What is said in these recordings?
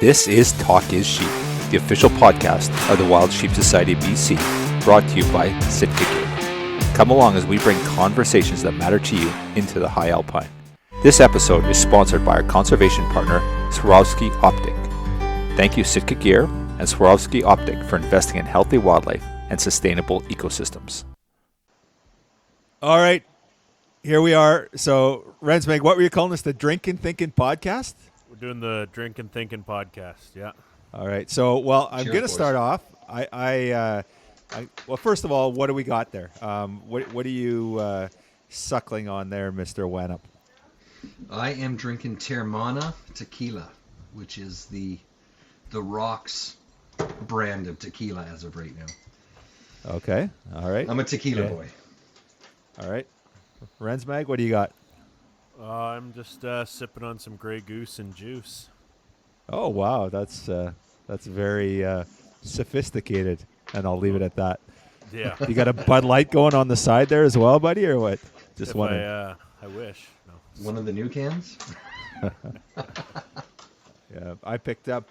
This is Talk is Sheep, the official podcast of the Wild Sheep Society of BC, brought to you by Sitka Gear. Come along as we bring conversations that matter to you into the high alpine. This episode is sponsored by our conservation partner, Swarovski Optic. Thank you Sitka Gear and Swarovski Optic for investing in healthy wildlife and sustainable ecosystems. All right, here we are. So, Rensmeg, what were you calling this? The Drinkin' Thinkin' podcast? We're doing the Drinkin' Thinkin' podcast, yeah. All right. So, well, I'm going to boys. start off. Well, first of all, what do we got there? What are you suckling on there, Mr. Wannop? I am drinking Termana tequila, which is the Rocks brand of tequila as of right now. Okay. All right. I'm a tequila boy. All right. Rensmag, what do you got? I'm just sipping on some Grey Goose and juice. Oh, wow. That's very sophisticated, and I'll leave it at that. Yeah. You got a Bud Light going on the side there as well, buddy, or what? Just if wondering. I wish. No. One of the new cans? Yeah, I picked up,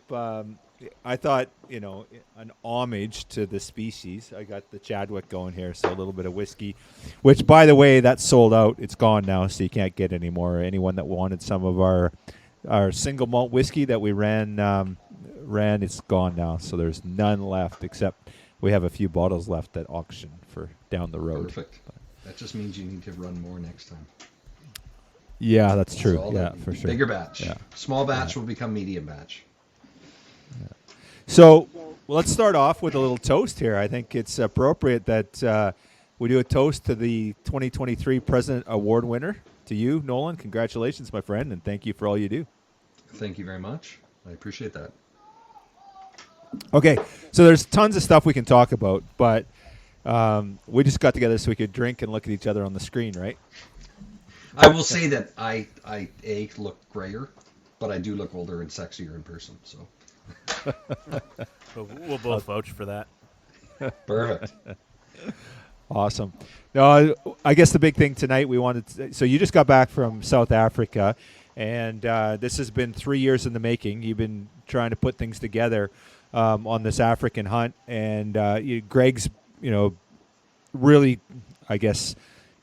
I thought, an homage to the species. I got the Chadwick going here, so a little bit of whiskey, which, by the way, that's sold out. It's gone now, so you can't get any more. Anyone that wanted some of our single malt whiskey that we ran, it's gone now, so there's none left, except we have a few bottles left at auction for down the road. Perfect. That just means you need to run more next time. Yeah, that's true. That's all Yeah, that for means. sure. Bigger batch. Yeah. Small batch will become medium batch. So let's start off with a little toast here. I think it's appropriate that we do a toast to the 2023 President Award winner. To you, Nolan. Congratulations, my friend, and thank you for all you do. Thank you very much. I appreciate that. Okay, so there's tons of stuff we can talk about, but we just got together so we could drink and look at each other on the screen, right? I will say that I look grayer, but I do look older and sexier in person. So But we'll both vouch for that. perfect. Awesome. No, I guess the big thing tonight we wanted to, so you just got back from South Africa, and this has been 3 years in the making. You've been trying to put things together on this African hunt, and Greg's, really, I guess,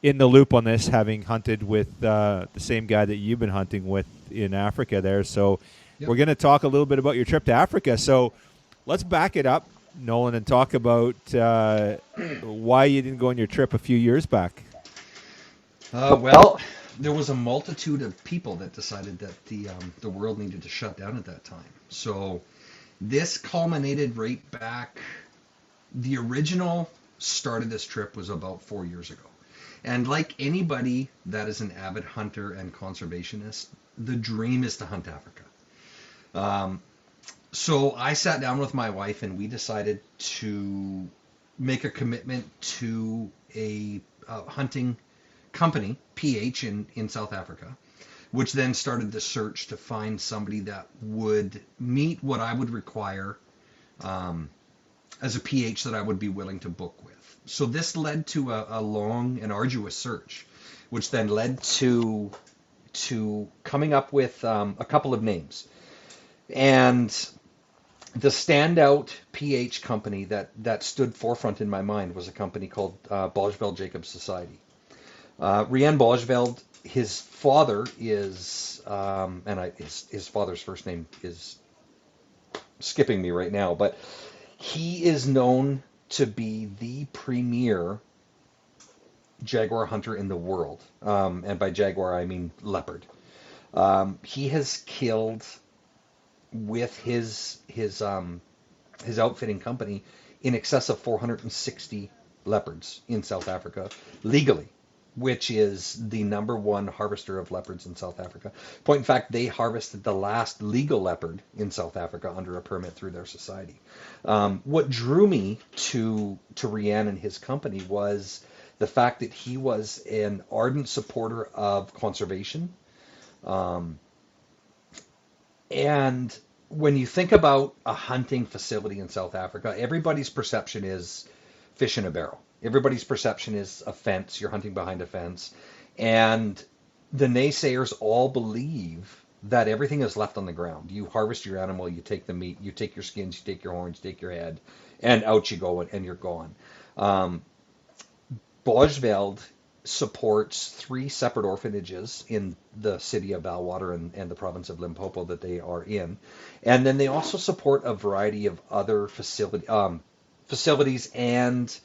in the loop on this, having hunted with the same guy that you've been hunting with in Africa there. So Yep. we're going to talk a little bit about your trip to Africa. So let's back it up, Nolan, and talk about why you didn't go on your trip a few years back. Well, there was a multitude of people that decided that the world needed to shut down at that time. So this culminated right back. The original start of this trip was about 4 years ago. And like anybody that is an avid hunter and conservationist, the dream is to hunt Africa. So I sat down with my wife and we decided to make a commitment to a hunting company, PH, in South Africa, which then started the search to find somebody that would meet what I would require as a PH that I would be willing to book with. So this led to a long and arduous search, which then led to coming up with a couple of names. And the standout PH company that stood forefront in my mind was a company called Bosveld Jacobs Society. Rian Bosveld, his father is, his father's first name is skipping me right now, but he is known to be the premier jaguar hunter in the world. And by jaguar, I mean leopard. He has killed with his outfitting company in excess of 460 leopards in South Africa legally, which is the number one harvester of leopards in South Africa. Point in fact, they harvested the last legal leopard in South Africa under a permit through their society. What drew me to Rian and his company was the fact that he was an ardent supporter of conservation. And when you think about a hunting facility in South Africa, everybody's perception is fish in a barrel. Everybody's perception is a fence. You're hunting behind a fence. And the naysayers all believe that everything is left on the ground. You harvest your animal, you take the meat, you take your skins, you take your horns, you take your head, and out you go, and you're gone. Bosveld supports 3 separate orphanages in the city of Valwater and the province of Limpopo that they are in. And then they also support a variety of other facilities and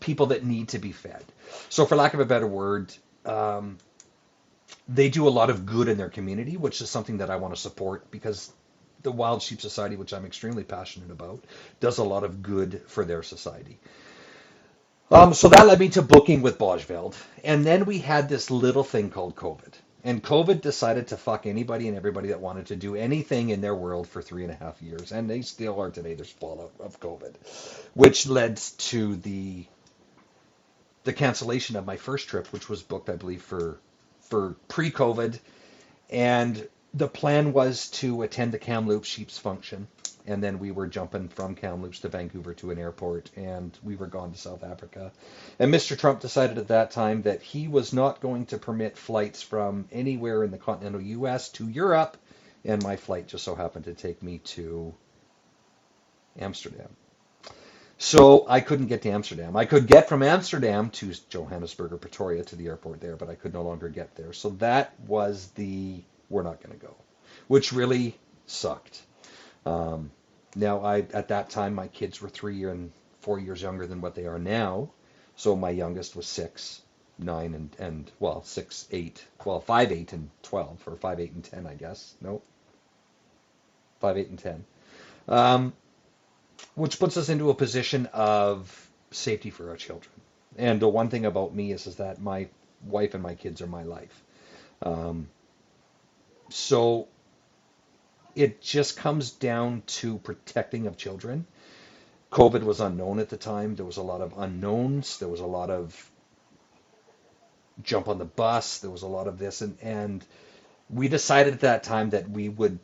people that need to be fed. So for lack of a better word, they do a lot of good in their community, which is something that I want to support because the Wild Sheep Society, which I'm extremely passionate about, does a lot of good for their society. So that led me to booking with Bosveld. And then we had this little thing called COVID. And COVID decided to fuck anybody and everybody that wanted to do anything in their world for 3.5 years. And they still are today. There's fallout of COVID, which led to the cancellation of my first trip, which was booked, I believe, for pre-COVID. And the plan was to attend the Kamloops Sheep's function. And then we were jumping from Kamloops to Vancouver to an airport, and we were gone to South Africa. And Mr. Trump decided at that time that he was not going to permit flights from anywhere in the continental U.S. to Europe, and my flight just so happened to take me to Amsterdam. So I couldn't get to Amsterdam. I could get from Amsterdam to Johannesburg or Pretoria to the airport there, but I could no longer get there. So that was we're not going to go, which really sucked. Now, at that time, my kids were 3 and 4 years younger than what they are now. So my youngest was 6, 9, and 6, 8, 5, 8, and 12, or 5, 8, and 10, I guess. No, 5, 8, and 10. Which puts us into a position of safety for our children. And the one thing about me is that my wife and my kids are my life. So it just comes down to protecting of children. COVID was unknown at the time. There was a lot of unknowns. There was a lot of jump on the bus. There was a lot of this. And we decided at that time that we would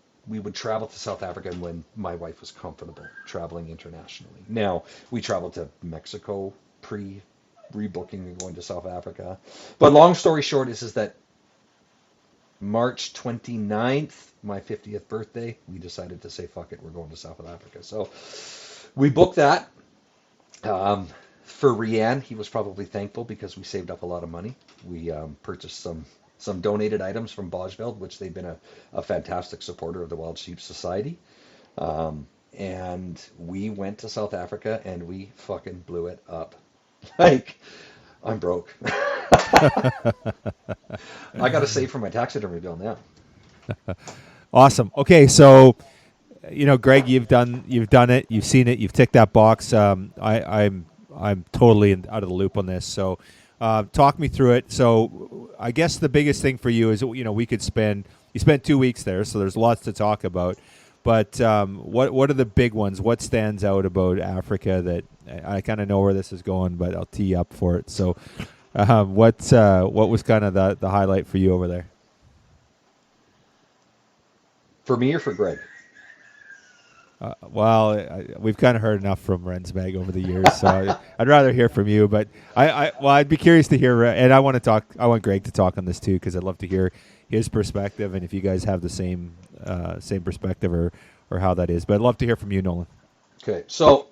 travel to South Africa when my wife was comfortable traveling internationally. Now, we traveled to Mexico rebooking and going to South Africa. But long story short is that March 29th, my 50th birthday, we decided to say, fuck it, we're going to South Africa. So we booked that. For Rianne, he was probably thankful because we saved up a lot of money. We purchased some donated items from Bosveld, which they've been a fantastic supporter of the Wild Sheep Society. And we went to South Africa and we fucking blew it up. Like, I'm broke. I got to save for my taxidermy bill now. Awesome. Okay, so Greg, you've done it, you've seen it, you've ticked that box. I'm totally out of the loop on this. So talk me through it. So I guess the biggest thing for you is you spent 2 weeks there, so there's lots to talk about. But what are the big ones? What stands out about Africa that I kind of know where this is going, but I'll tee you up for it. So what was kind of the highlight for you over there? For me or for Greg? We've kind of heard enough from Rensbag over the years, so I'd rather hear from you. But I'd be curious to hear, and I want Greg to talk on this too, because I'd love to hear his perspective, and if you guys have the same perspective or how that is. But I'd love to hear from you, Nolan. Okay, so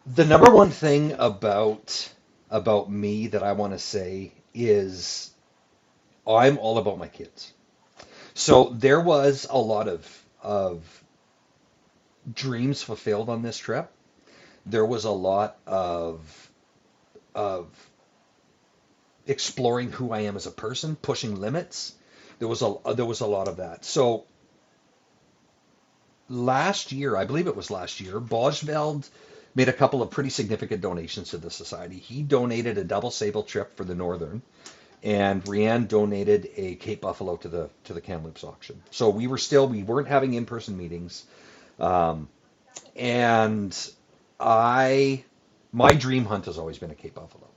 the number one thing about me that I want to say is I'm all about my kids. So there was a lot of dreams fulfilled on this trip. There was a lot of exploring who I am as a person, pushing limits. There was a lot of that. So last year, I believe it was last year, Bosveld made a couple of pretty significant donations to the society. He donated a double sable trip for the Northern, and Rianne donated a Cape Buffalo to the Kamloops auction. So we weren't having in-person meetings. And my dream hunt has always been a Cape Buffalo.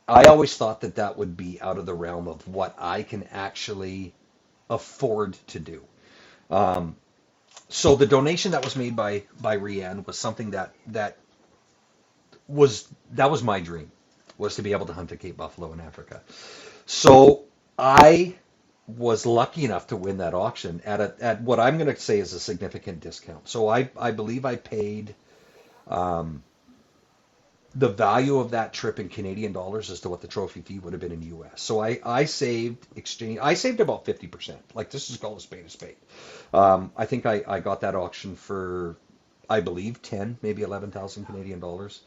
I always thought that would be out of the realm of what I can actually afford to do. So the donation that was made by Rianne was something that was my dream, was to be able to hunt a Cape Buffalo in Africa. So I was lucky enough to win that auction at what I'm going to say is a significant discount. So I believe I paid the value of that trip in Canadian dollars as to what the trophy fee would have been in US. So I saved about 50%. Like, this is called a spade a spade. I think I got that auction for, I believe, 10, maybe 11,000 Canadian dollars.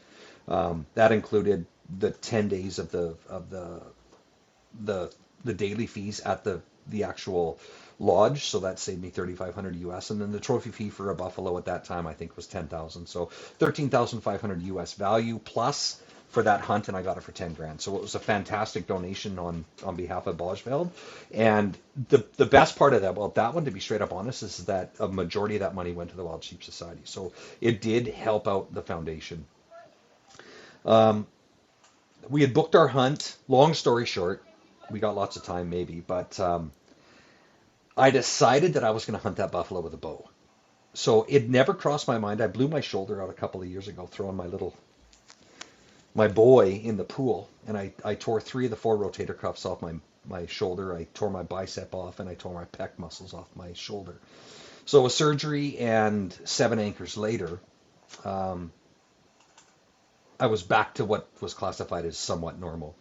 That included the 10 days of the daily fees at the actual lodge, so that saved me 3,500 US, and then the trophy fee for a buffalo at that time I think was 10,000, so 13,500 US value plus for that hunt, and I got it for 10 grand. So it was a fantastic donation on behalf of Bosveld. And the best part of that, well, that one, to be straight up honest, is that a majority of that money went to the Wild Sheep Society, so it did help out the foundation. We had booked our hunt. Long story short, we got lots of time maybe, but I decided that I was going to hunt that buffalo with a bow. So it never crossed my mind. I blew my shoulder out a couple of years ago throwing my boy in the pool, and I tore 3 of the 4 rotator cuffs off my shoulder. I tore my bicep off, and I tore my pec muscles off my shoulder. So a surgery, and 7 anchors later, I was back to what was classified as somewhat normal.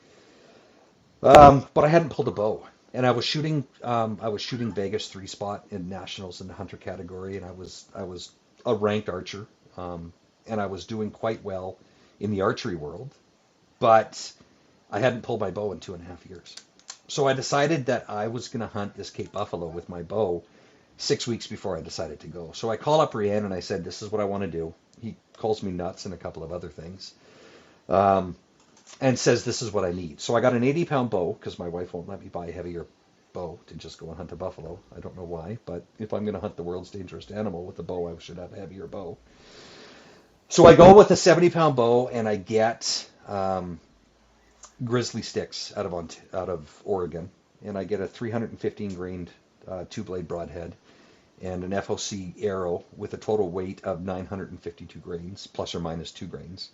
But I hadn't pulled a bow, and I was shooting Vegas 3 spot in nationals in the hunter category, and I was a ranked archer, and I was doing quite well in the archery world, but I hadn't pulled my bow in 2.5 years. So I decided that I was going to hunt this Cape Buffalo with my bow 6 weeks before I decided to go. So I call up Rian and I said, this is what I want to do. He calls me nuts and a couple of other things. And says, this is what I need. So I got an 80-pound bow, because my wife won't let me buy a heavier bow to just go and hunt a buffalo. I don't know why, but if I'm going to hunt the world's dangerous animal with a bow, I should have a heavier bow. So I go with a 70-pound bow, and I get grizzly sticks out of Oregon, and I get a 315 grain 2-blade broadhead and an FOC arrow with a total weight of 952 grains, plus or minus 2 grains.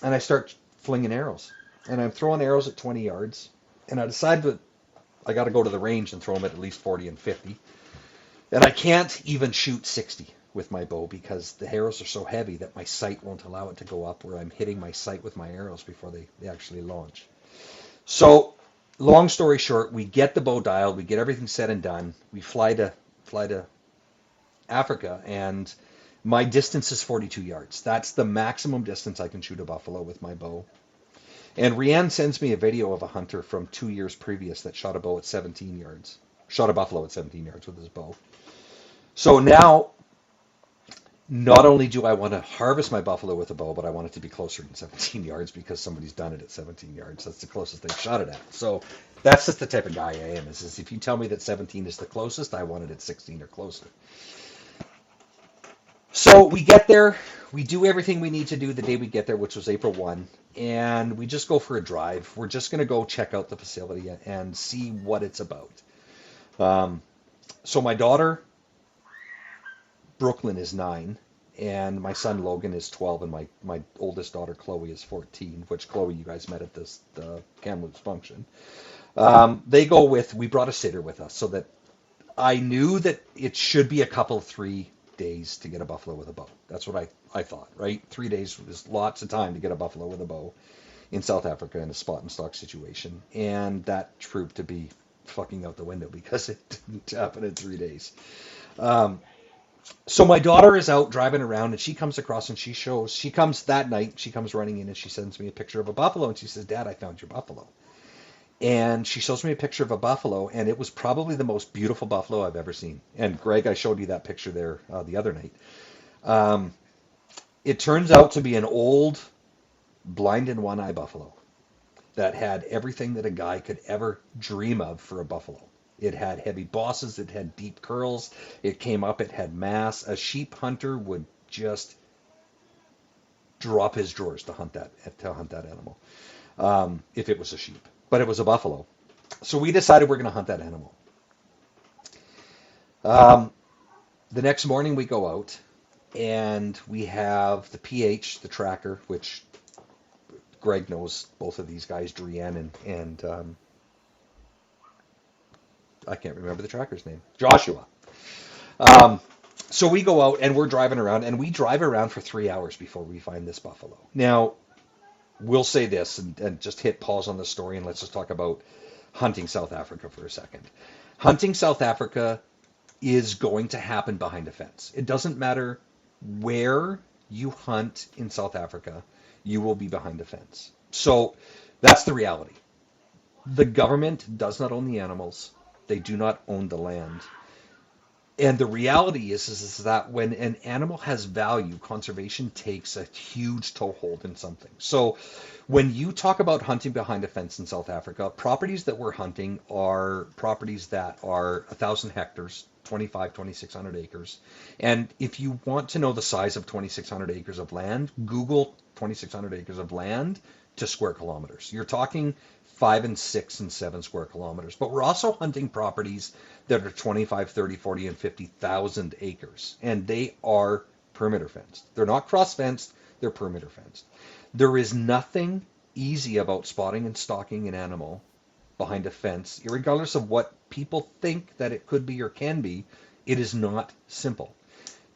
And I start flinging arrows, and I'm throwing arrows at 20 yards, and I decide that I got to go to the range and throw them at least 40 and 50, and I can't even shoot 60 with my bow because the arrows are so heavy that my sight won't allow it to go up where I'm hitting my sight with my arrows before they actually launch. So long story short, we get the bow dialed, we get everything said and done, we fly to Africa, and my distance is 42 yards. That's the maximum distance I can shoot a buffalo with my bow. And Rianne sends me a video of a hunter from 2 years previous that shot a buffalo at 17 yards with his bow. So now, not only do I want to harvest my buffalo with a bow, but I want it to be closer than 17 yards because somebody's done it at 17 yards. That's the closest they've shot it at. So that's just the type of guy I am. Is if you tell me that 17 is the closest, I want it at 16 or closer. So we get there, we do everything we need to do the day we get there, which was April 1, and we just go for a drive. We're just going to go check out the facility and see what it's about. So my daughter, Brooklyn, is 9, and my son Logan is 12, and my oldest daughter Chloe is 14, which Chloe you guys met at the Kamloops function. We brought a sitter with us so that I knew that it should be a couple 3 days to get a buffalo with a bow. That's what I thought, right? 3 days is lots of time to get a buffalo with a bow in South Africa in a spot and stock situation. And that proved to be fucking out the window because it didn't happen in 3 days. So my daughter is out driving around, and she comes across and she comes that night, she comes running in and she sends me a picture of a buffalo, and she says, Dad, I found your buffalo. And she shows me a picture of a buffalo, and it was probably the most beautiful buffalo I've ever seen. And Greg, I showed you that picture there the other night. It turns out to be an old blind in one eye buffalo that had everything that a guy could ever dream of for a buffalo. It had heavy bosses, it had deep curls, it came up, it had mass. A sheep hunter would just drop his drawers to hunt that animal, if it was a sheep. But it was a buffalo. So we decided we're going to hunt that animal. The next morning we go out, and we have the PH, the tracker, which Greg knows both of these guys, Drian and I can't remember the tracker's name. Joshua. So we go out and we're driving around, and we drive around for 3 hours before we find this buffalo. Now, we'll say this and just hit pause on the story, and let's just talk about hunting South Africa for a second. Hunting South Africa is going to happen behind a fence. It doesn't matter where you hunt in South Africa, you will be behind a fence. So that's the reality. The government does not own the animals. They do not own the land. And the reality is that when an animal has value, conservation takes a huge toehold in something. So when you talk about hunting behind a fence in South Africa, properties that we're hunting are properties that are 1,000 hectares, 2,600 acres. And if you want to know the size of 2,600 acres of land, Google 2,600 acres of land to square kilometers. You're talking 5 and 6 and 7 square kilometers. But we're also hunting properties that are 25, 30, 40, and 50,000 acres. And they are perimeter fenced. They're not cross fenced, they're perimeter fenced. There is nothing easy about spotting and stalking an animal behind a fence, regardless of what people think that it could be or can be. It is not simple.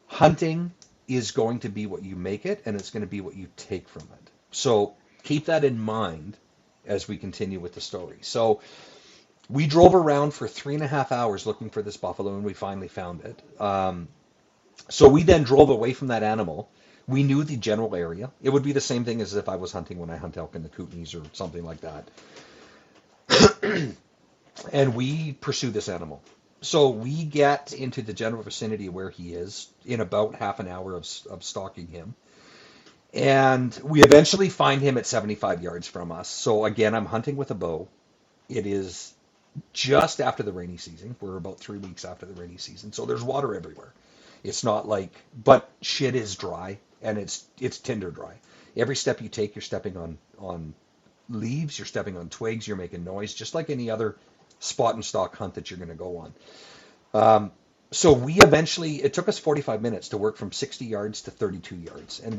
Hunting is going to be what you make it, and it's going to be what you take from it. So keep that in mind as we continue with the story. So we drove around for 3.5 hours looking for this buffalo, and we finally found it. So we then drove away from that animal. We knew the general area. It would be the same thing as if I was hunting when I hunt elk in the Kootenays or something like that. And we pursue this animal. So we get into the general vicinity where he is in about half an hour of stalking him. And we eventually find him at 75 yards from us. So again, I'm hunting with a bow. It is just after the rainy season. We're about 3 weeks after the rainy season. So there's water everywhere. It's not like, but shit is dry, and it's tinder dry. Every step you take, you're stepping on leaves, you're stepping on twigs, you're making noise, just like any other spot and stalk hunt that you're going to go on. So we eventually, it took us 45 minutes to work from 60 yards to 32 yards. And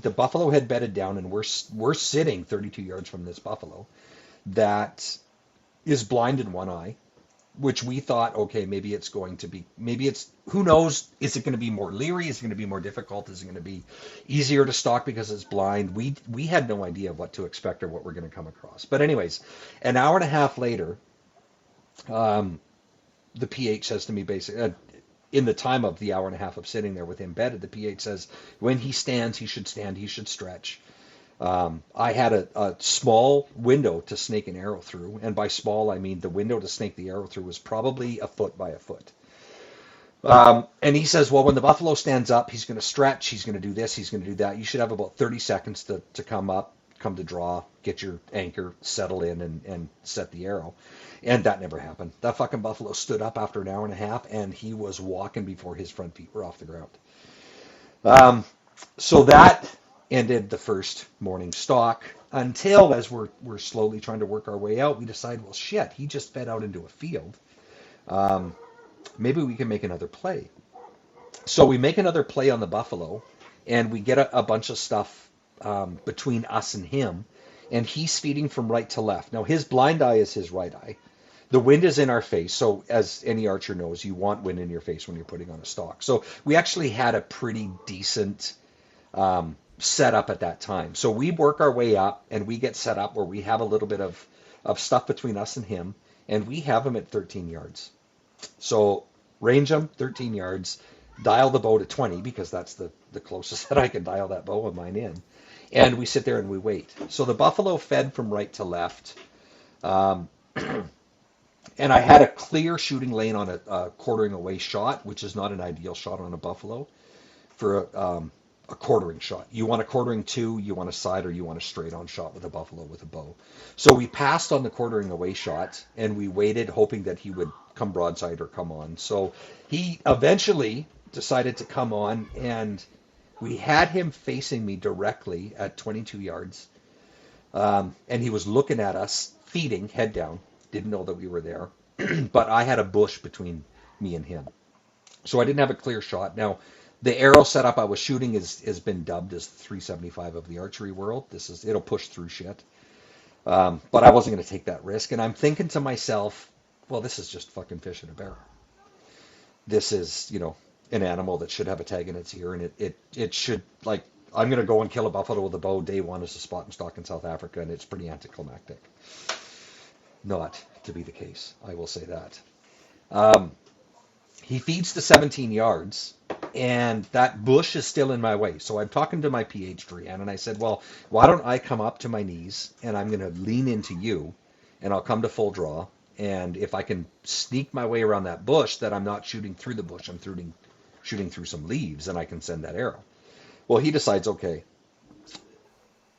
the buffalo had bedded down, and we're sitting 32 yards from this buffalo that is blind in one eye, which we thought, okay, maybe it's, who knows, is it going to be more leery? Is it going to be more difficult? Is it going to be easier to stalk because it's blind? We had no idea of what to expect or what we're going to come across. But anyways, an hour and a half later, the PH says to me basically, in the time of the hour and a half of sitting there with him bedded, the PH says, when he stands, he should stand, he should stretch. I had a small window to snake an arrow through, and by small, I mean the window to snake the arrow through was probably a foot by a foot. And he says, well, when the buffalo stands up, he's going to stretch, he's going to do this, he's going to do that. You should have about 30 seconds to come up, come to draw, get your anchor, settle in, and set the arrow. And that never happened. That fucking buffalo stood up after an hour and a half, and he was walking before his front feet were off the ground. So that ended the first morning stalk until, as we're slowly trying to work our way out, we decide, well, shit, he just fed out into a field. Maybe we can make another play. So we make another play on the buffalo, and we get a bunch of stuff between us and him, and he's feeding from right to left. Now, his blind eye is his right eye. The wind is in our face, so as any archer knows, you want wind in your face when you're putting on a stalk. So we actually had a pretty decent setup at that time. So we work our way up, and we get set up where we have a little bit of stuff between us and him, and we have him at 13 yards. So range him, 13 yards, dial the bow to 20, because that's the closest that I can dial that bow of mine in. And we sit there and we wait. So the buffalo fed from right to left. And I had a clear shooting lane on a quartering away shot, which is not an ideal shot on a buffalo for a quartering shot. You want a quartering two, you want a side, or you want a straight on shot with a buffalo with a bow. So we passed on the quartering away shot, and we waited, hoping that he would come broadside or come on. So he eventually decided to come on, and we had him facing me directly at 22 yards. And he was looking at us, feeding, head down. Didn't know that we were there. But I had a bush between me and him. So I didn't have a clear shot. Now, the arrow setup I was shooting has been dubbed as 375 of the archery world. It'll push through shit. But I wasn't going to take that risk. And I'm thinking to myself, well, this is just fucking fish in a barrel. This is, an animal that should have a tag in its ear, and it should, like, I'm going to go and kill a buffalo with a bow day one as a spot and stock in South Africa, and it's pretty anticlimactic. Not to be the case, I will say that. He feeds to 17 yards, and that bush is still in my way. So I'm talking to my PH, Brianne, and I said, well, why don't I come up to my knees, and I'm going to lean into you, and I'll come to full draw, and if I can sneak my way around that bush, that I'm not shooting through the bush, I'm shooting through some leaves, and I can send that arrow. Well, he decides, okay.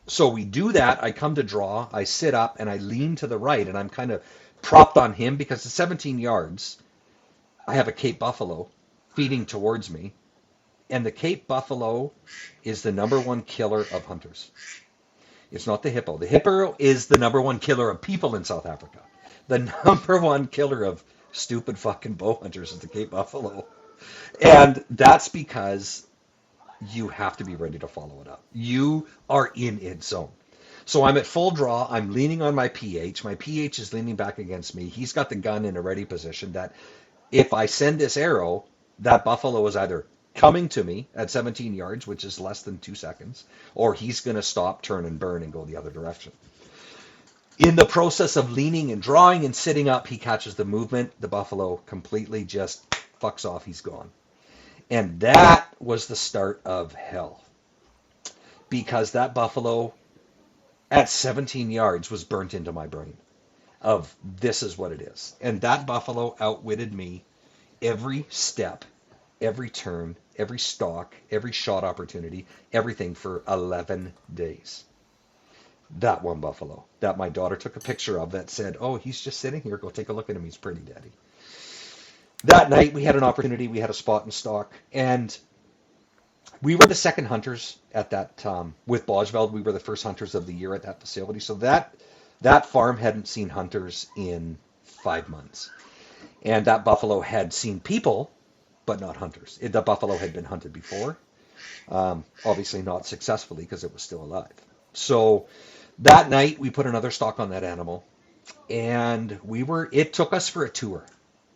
So we do that. I come to draw. I sit up, and I lean to the right, and I'm kind of propped on him because it's 17 yards. I have a Cape buffalo feeding towards me, and the Cape buffalo is the number one killer of hunters. It's not the hippo. The hippo is the number one killer of people in South Africa. The number one killer of stupid fucking bow hunters is the Cape buffalo. And that's because you have to be ready to follow it up. You are in its zone. So I'm at full draw. I'm leaning on my PH. My PH is leaning back against me. He's got the gun in a ready position that if I send this arrow, that buffalo is either coming to me at 17 yards, which is less than 2 seconds, or he's going to stop, turn, and burn and go the other direction. In the process of leaning and drawing and sitting up, he catches the movement. The buffalo completely just fucks off. He's gone. And that was the start of hell. Because that buffalo at 17 yards was burnt into my brain of this is what it is. And that buffalo outwitted me every step, every turn, every stalk, every shot opportunity, everything for 11 days. That one buffalo that my daughter took a picture of that said, oh, he's just sitting here. Go take a look at him. He's pretty, Daddy. That night we had an opportunity. We had a spot and stalk. And we were the second hunters at that, with Bosveld. We were the first hunters of the year at that facility. So that farm hadn't seen hunters in 5 months. And that buffalo had seen people, but not hunters. The buffalo had been hunted before, obviously not successfully because it was still alive. So that night we put another stalk on that animal, and it took us for a tour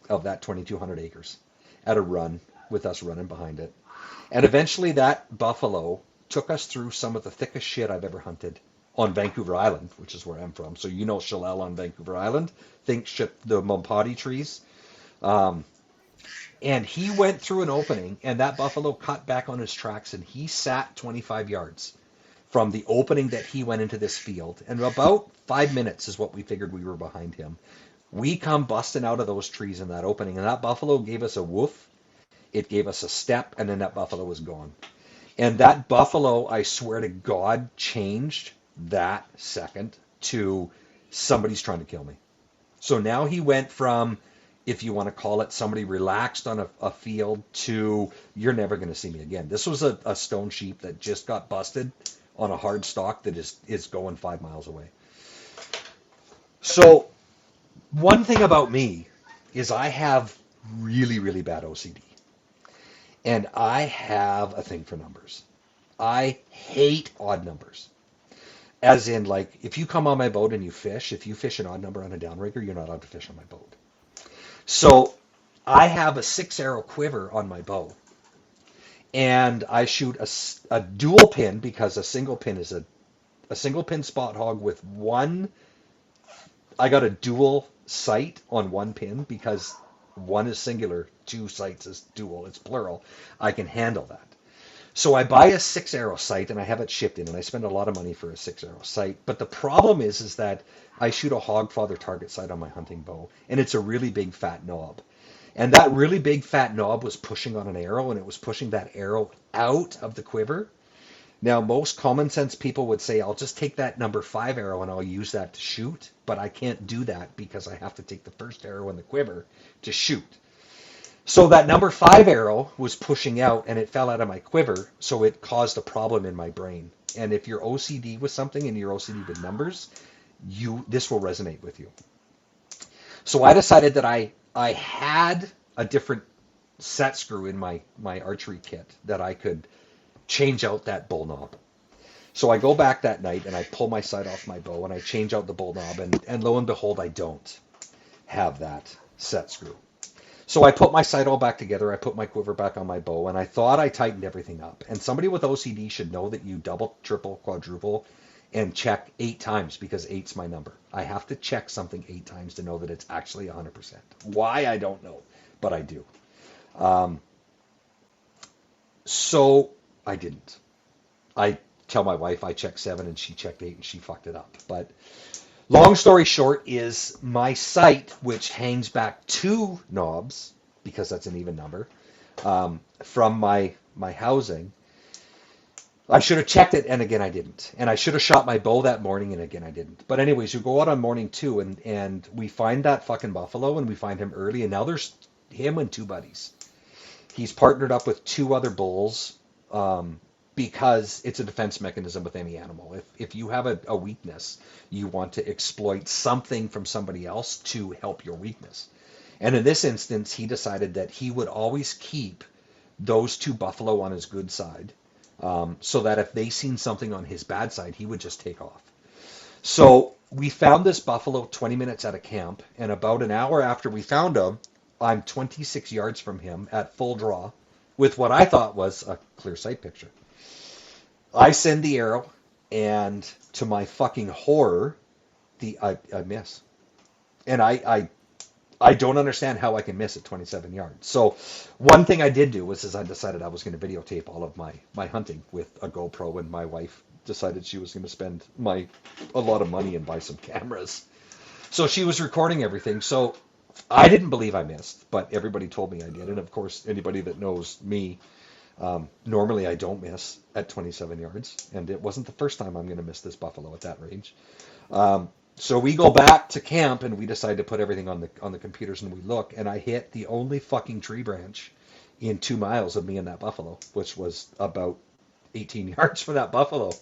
of that 2,200 acres at a run with us running behind it. And eventually that buffalo took us through some of the thickest shit I've ever hunted on Vancouver Island, which is where I'm from. So you know Chalel on Vancouver Island. Think the Mompati trees. And he went through an opening, and that buffalo cut back on his tracks, and he sat 25 yards from the opening that he went into this field. And about 5 minutes is what we figured we were behind him. We come busting out of those trees in that opening, and that buffalo gave us a woof. It gave us a step, and then that buffalo was gone. And that buffalo, I swear to God, changed that second to somebody's trying to kill me. So now he went from, if you want to call it, somebody relaxed on a field to you're never going to see me again. This was a stone sheep that just got busted on a hard stalk that is going 5 miles away. So one thing about me is I have really, really bad OCD. And I have a thing for numbers. I hate odd numbers. As in, like, if you come on my boat and you fish, if you fish an odd number on a downrigger, you're not allowed to fish on my boat. So I have a 6-arrow quiver on my bow. And I shoot a dual pin because a single pin is a single pin spot hog with one. I got a dual sight on one pin because one is singular, 2 sights is dual, it's plural. I can handle that. So I buy a 6-arrow sight and I have it shipped in, and I spend a lot of money for a 6-arrow sight. But the problem is that I shoot a hog father target sight on my hunting bow, and it's a really big fat knob. And that really big fat knob was pushing on an arrow, and it was pushing that arrow out of the quiver. Now, most common sense people would say, I'll just take that number 5 arrow and I'll use that to shoot. But I can't do that because I have to take the first arrow in the quiver to shoot. So that number 5 arrow was pushing out and it fell out of my quiver. So it caused a problem in my brain. And if you're OCD with something and you're OCD with numbers, this will resonate with you. So I decided that I had a different set screw in my archery kit that I could change out that bull knob. So I go back that night and I pull my sight off my bow and I change out the bull knob, and lo and behold, I don't. have that set screw. So I put my sight all back together. I put my quiver back on my bow, and I thought I tightened everything up. And somebody with OCD should know that you double, triple, quadruple, and check 8 times, because 8's my number. I have to check something 8 times to know that it's actually 100%. Why, I don't know, but I do. So I didn't. I tell my wife I checked 7 and she checked 8 and she fucked it up. But long story short is my sight, which hangs back 2 knobs, because that's an even number, from my housing. I should have checked it, and again I didn't. And I should have shot my bow that morning, and again I didn't. But anyways, you go out on morning 2, and we find that fucking buffalo, and we find him early, and now there's him and 2 buddies. He's partnered up with 2 other bulls, because it's a defense mechanism with any animal. If you have a weakness, you want to exploit something from somebody else to help your weakness. And in this instance, he decided that he would always keep those 2 buffalo on his good side, so that if they seen something on his bad side, he would just take off. So we found this buffalo 20 minutes out of camp, and about an hour after we found him, I'm 26 yards from him at full draw with what I thought was a clear sight picture. I send the arrow, and to my fucking horror, I miss. And I don't understand how I can miss at 27 yards. So one thing I did do was I decided I was going to videotape all of my hunting with a GoPro, and my wife decided she was going to spend a lot of money and buy some cameras. So she was recording everything. So I didn't believe I missed, but everybody told me I did. And of course, anybody that knows me, normally I don't miss at 27 yards. And it wasn't the first time I'm going to miss this buffalo at that range. So we go back to camp, and we decide to put everything on the computers, and we look, and I hit the only fucking tree branch in 2 miles of me and that buffalo, which was about 18 yards from that buffalo.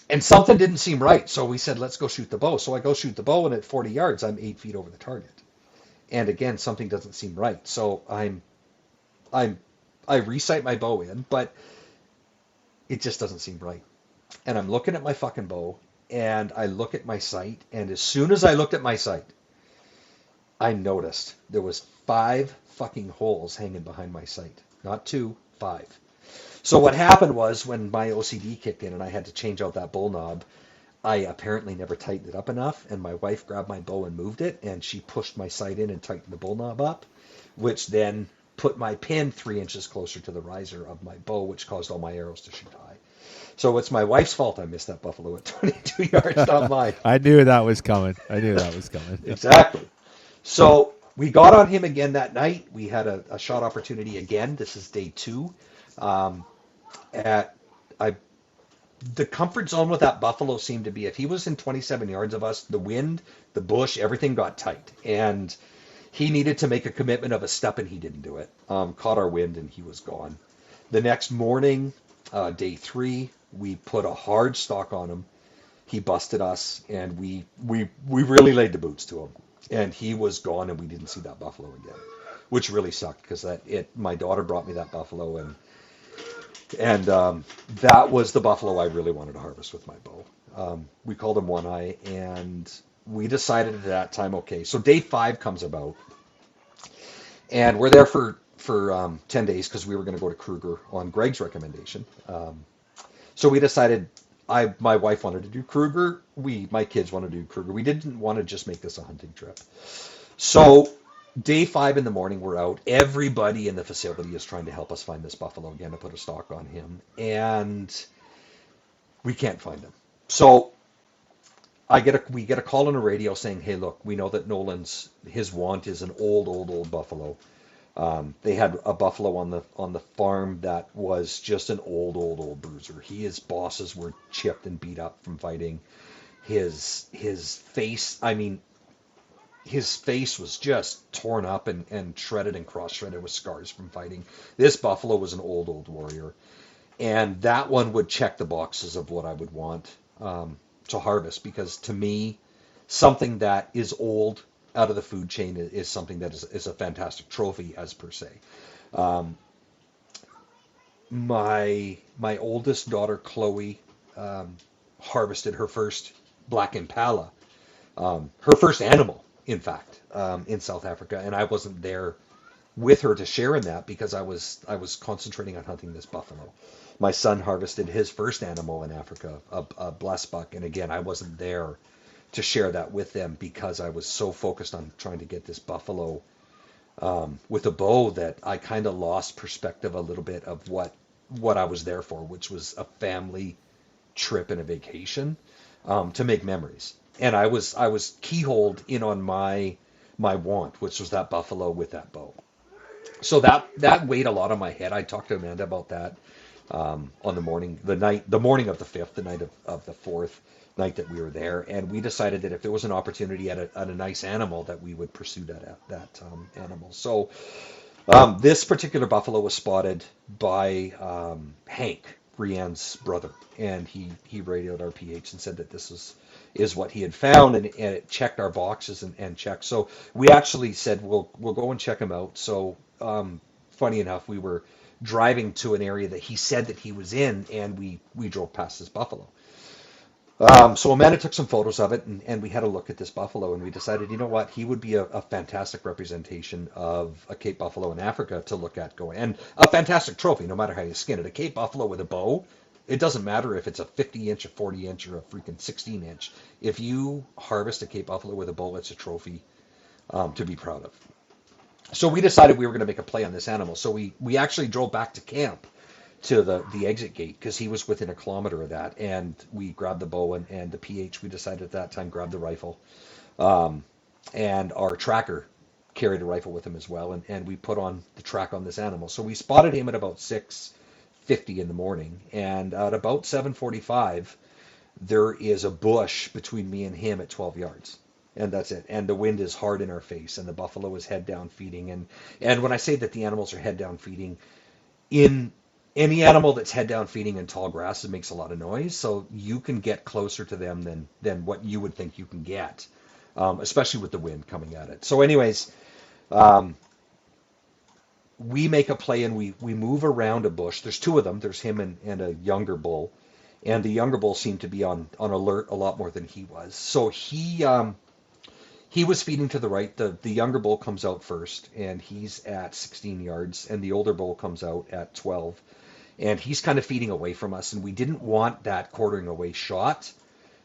And something didn't seem right, so we said, let's go shoot the bow. So I go shoot the bow, and at 40 yards, I'm 8 feet over the target. And again, something doesn't seem right. So I resight my bow in, but it just doesn't seem right. And I'm looking at my fucking bow, and I look at my sight, and as soon as I looked at my sight, I noticed there was 5 fucking holes hanging behind my sight. Not 2, 5. So what happened was, when my OCD kicked in and I had to change out that bull knob, I apparently never tightened it up enough, and my wife grabbed my bow and moved it, and she pushed my sight in and tightened the bull knob up, which then put my pin 3 inches closer to the riser of my bow, which caused all my arrows to shoot high. So it's my wife's fault I missed that buffalo at 22 yards, not mine. I knew that was coming. Exactly. So we got on him again that night. We had a shot opportunity again. This is day 2. The comfort zone with that buffalo seemed to be, if he was in 27 yards of us, the wind, the bush, everything got tight. And he needed to make a commitment of a step, and he didn't do it. Caught our wind, and he was gone. The next morning, day 3, we put a hard stock on him. He busted us, and we really laid the boots to him. And he was gone, and we didn't see that buffalo again, which really sucked, because my daughter brought me that buffalo, and that was the buffalo I really wanted to harvest with my bow. We called him One Eye, and we decided at that time, okay, so day 5 comes about, and we're there for 10 days, because we were going to go to Kruger on Greg's recommendation. So we decided, my wife wanted to do Kruger, my kids wanted to do Kruger. We didn't want to just make this a hunting trip. So day 5 in the morning, we're out. Everybody in the facility is trying to help us find this buffalo again, to put a stock on him, and we can't find him. So we get a call on the radio saying, hey, look, we know that his want is an old buffalo. They had a buffalo on the farm that was just an old bruiser. His bosses were chipped and beat up from fighting. His face, his face was just torn up and shredded and cross-shredded with scars from fighting. This buffalo was an old warrior. And that one would check the boxes of what I would want to harvest, because to me, something that is old out of the food chain is something that is a fantastic trophy as per se. My oldest daughter, Chloe, harvested her first black impala her first animal, in fact, in South Africa, and I wasn't there with her to share in that because I was concentrating on hunting this buffalo. My son harvested his first animal in Africa, a blessed buck, and again, I wasn't there to share that with them because I was so focused on trying to get this buffalo with a bow that I kind of lost perspective a little bit of what I was there for, which was a family trip and a vacation to make memories. And I was keyholed in on my want, which was that buffalo with that bow. So that weighed a lot on my head. I talked to Amanda about that on the morning of the fifth, the night of the fourth night that we were there, and we decided that if there was an opportunity at a nice animal, that we would pursue that animal. So this particular buffalo was spotted by Hank, Brienne's brother, and he radioed our PH and said that is what he had found, and it checked our boxes and checked. So we actually said we'll go and check him out. So funny enough, we were driving to an area that he said that he was in, and we drove past this buffalo. So Amanda took some photos of it, and we had a look at this buffalo, and we decided, you know what, he would be a fantastic representation of a Cape buffalo in Africa to look at going, and a fantastic trophy, no matter how you skin it. A Cape buffalo with a bow, it doesn't matter if it's a 50-inch, a 40-inch, or a freaking 16-inch. If you harvest a Cape buffalo with a bow, it's a trophy to be proud of. So we decided we were going to make a play on this animal. So we actually drove back to camp to the exit gate because he was within a kilometer of that, and we grabbed the bow and the PH. We decided at that time grabbed the rifle, and our tracker carried a rifle with him as well, and we put on the track on this animal. So we spotted him at about 6:50 in the morning, and at about 7:45 there is a bush between me and him at 12 yards. And that's it. And the wind is hard in our face, and the buffalo is head down feeding. And when I say that the animals are head down feeding, in any animal that's head down feeding in tall grass, it makes a lot of noise. So you can get closer to them than what you would think you can get, especially with the wind coming at it. So anyways, we make a play, and we move around a bush. There's two of them. There's him and a younger bull. And the younger bull seemed to be on alert a lot more than he was. So he was feeding to the right. The younger bull comes out first, and he's at 16 yards, and the older bull comes out at 12. And he's kind of feeding away from us, and we didn't want that quartering away shot,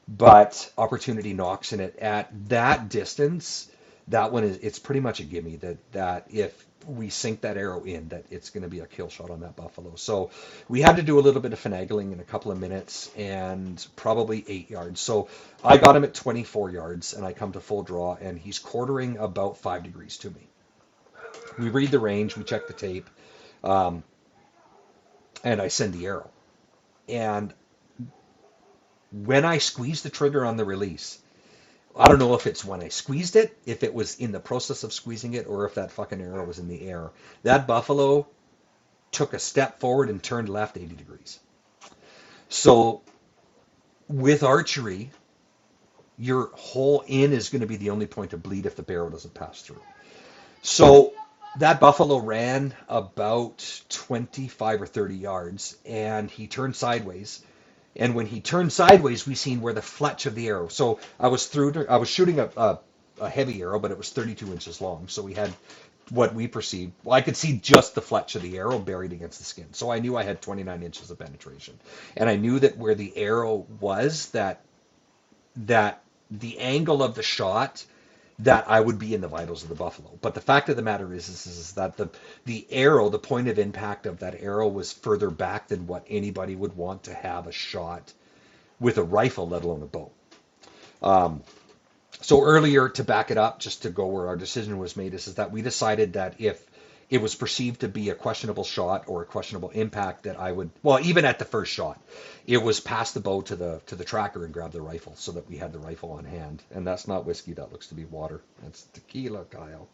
but opportunity knocks in it. At that distance, that one it's pretty much a gimme that if we sink that arrow in, that it's going to be a kill shot on that buffalo. So we had to do a little bit of finagling in a couple of minutes, and probably 8 yards. So I got him at 24 yards, and I come to full draw, and he's quartering about 5 degrees to me. We read the range, we check the tape, and I send the arrow. And when I squeeze the trigger on the release, I don't know if it's when I squeezed it, if it was in the process of squeezing it, or if that fucking arrow was in the air. That buffalo took a step forward and turned left 80 degrees. So with archery, your whole in is going to be the only point of bleed if the barrel doesn't pass through. So that buffalo ran about 25 or 30 yards, and he turned sideways. And when he turned sideways, we seen where the fletch of the arrow. So I was shooting a heavy arrow, but it was 32 inches long. So we had what we perceived. Well, I could see just the fletch of the arrow buried against the skin. So I knew I had 29 inches of penetration. And I knew that where the arrow was, that the angle of the shot, that I would be in the vitals of the buffalo. But the fact of the matter is that the arrow, the point of impact of that arrow was further back than what anybody would want to have a shot with a rifle, let alone a bow. So earlier, to back it up, just to go where our decision was made, is that we decided that if it was perceived to be a questionable shot or a questionable impact, that I would, well, even at the first shot, it was pass the bow to the tracker and grab the rifle so that we had the rifle on hand. And that's not whiskey, that looks to be water. That's tequila, Kyle.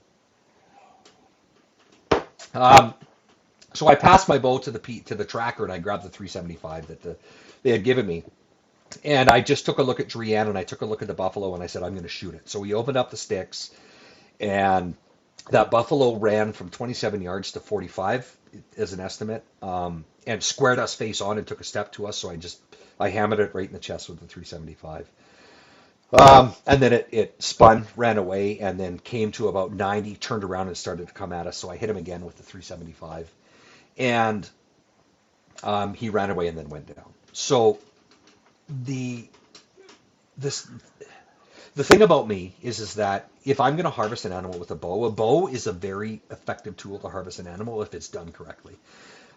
So I passed my bow to the tracker, and I grabbed the 375 that they had given me. And I just took a look at Drianne, and I took a look at the buffalo, and I said, I'm going to shoot it. So we opened up the sticks, and that buffalo ran from 27 yards to 45 as an estimate, and squared us face on and took a step to us. So I hammered it right in the chest with the 375. And then it spun, ran away, and then came to about 90, turned around and started to come at us. So I hit him again with the 375, and he ran away and then went down. So the this the thing about me is that if I'm going to harvest an animal with a bow is a very effective tool to harvest an animal if it's done correctly.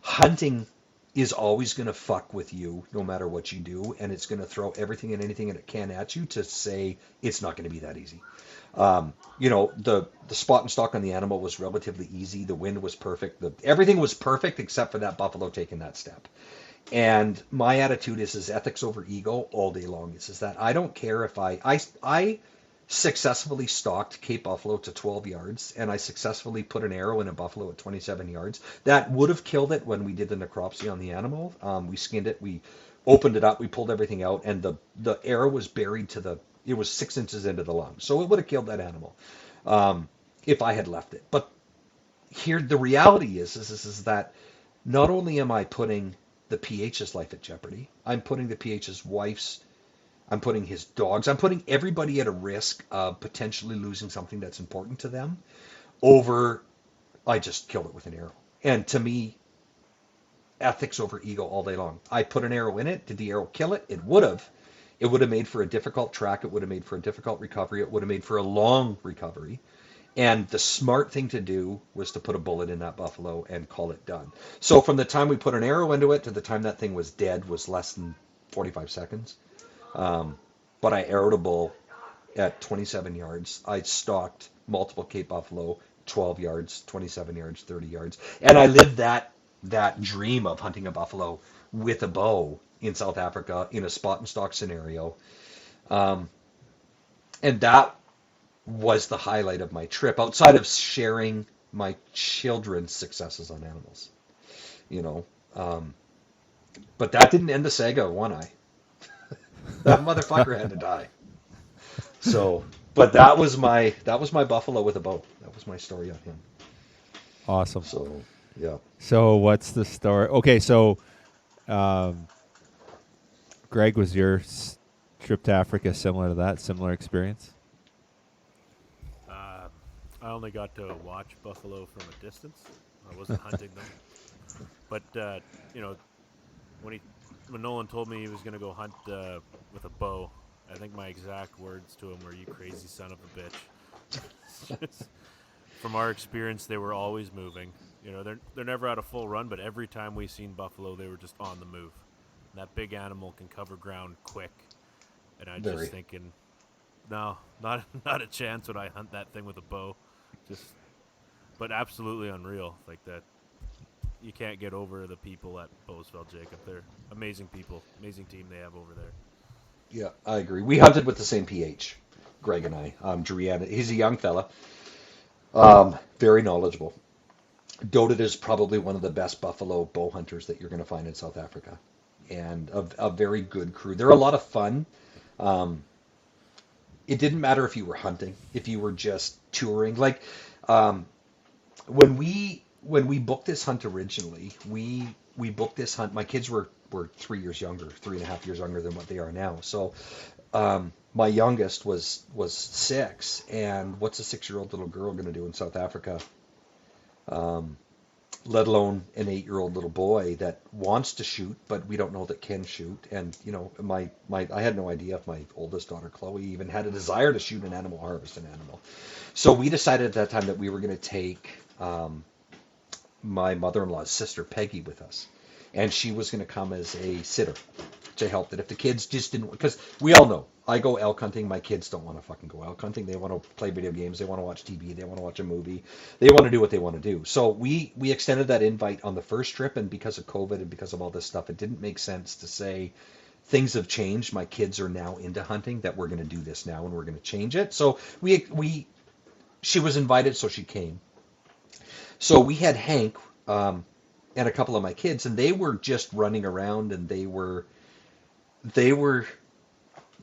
Hunting is always going to fuck with you no matter what you do, and it's going to throw everything and anything it can at you to say it's not going to be that easy. The spot and stalk on the animal was relatively easy. The wind was perfect. Everything was perfect except for that buffalo taking that step. And my attitude is ethics over ego all day long. It's is that I don't care if I successfully stalked Cape Buffalo to 12 yards, and I successfully put an arrow in a buffalo at 27 yards. That would have killed it when we did the necropsy on the animal. We skinned it, we opened it up, we pulled everything out, and the arrow was buried it was 6 inches into the lung. So it would have killed that animal if I had left it. But here, the reality is that not only am I putting the PH's life at jeopardy, I'm putting the PH's wife's, I'm putting his dogs, I'm putting everybody at a risk of potentially losing something that's important to them over, I just killed it with an arrow. And to me, ethics over ego all day long. I put an arrow in it. Did the arrow kill it? It would have. It would have made for a difficult track. It would have made for a difficult recovery. It would have made for a long recovery. And the smart thing to do was to put a bullet in that buffalo and call it done. So from the time we put an arrow into it to the time that thing was dead was less than 45 seconds. But I arrowed a bull at 27 yards. I stalked multiple Cape Buffalo, 12 yards, 27 yards, 30 yards. And I lived that dream of hunting a buffalo with a bow in South Africa in a spot and stalk scenario. And that was the highlight of my trip, outside of sharing my children's successes on animals, you know. But that didn't end the saga of One Eye. That motherfucker had to die. So, but that was my buffalo with a bow. That was my story on him. Awesome. So, yeah. So what's the story? Okay, so Greg, was your trip to Africa similar to that? Similar experience? I only got to watch buffalo from a distance. I wasn't hunting them. But when Nolan told me he was going to go hunt with a bow, I think my exact words to him were, "You crazy son of a bitch." From our experience, they were always moving. You know, they're never at a full run, but every time we seen buffalo, they were just on the move. And that big animal can cover ground quick. And I just thinking, no, not a chance would I hunt that thing with a bow. But absolutely unreal. Like that, you can't get over the people at Bowesville, Jacob. They're amazing people, amazing team they have over there. Yeah, I agree. We hunted with the same PH, Greg and I. Drian, he's a young fella, very knowledgeable. Doted is probably one of the best buffalo bow hunters that you're going to find in South Africa, and a very good crew. They're a lot of fun. It didn't matter if you were hunting, if you were just touring. Like when we booked this hunt originally, we booked this hunt. My kids were 3 years younger, 3.5 years younger than what they are now. So my youngest was 6, and what's a 6-year-old little girl going to do in South Africa? Let alone an 8-year-old little boy that wants to shoot, but we don't know that can shoot. And I had no idea if my oldest daughter Chloe even had a desire to shoot an animal, harvest an animal. So we decided at that time that we were going to take my mother-in-law's sister Peggy with us, and she was going to come as a sitter to help. That if the kids just didn't, because we all know I go elk hunting, my kids don't want to fucking go elk hunting. They want to play video games, they want to watch TV, they want to watch a movie, they want to do what they want to do. So we extended that invite on the first trip, and because of COVID and because of all this stuff, it didn't make sense to say things have changed. My kids are now into hunting, that we're going to do this now and we're going to change it. So she was invited, so she came. So we had Hank and a couple of my kids, and they were just running around, and they were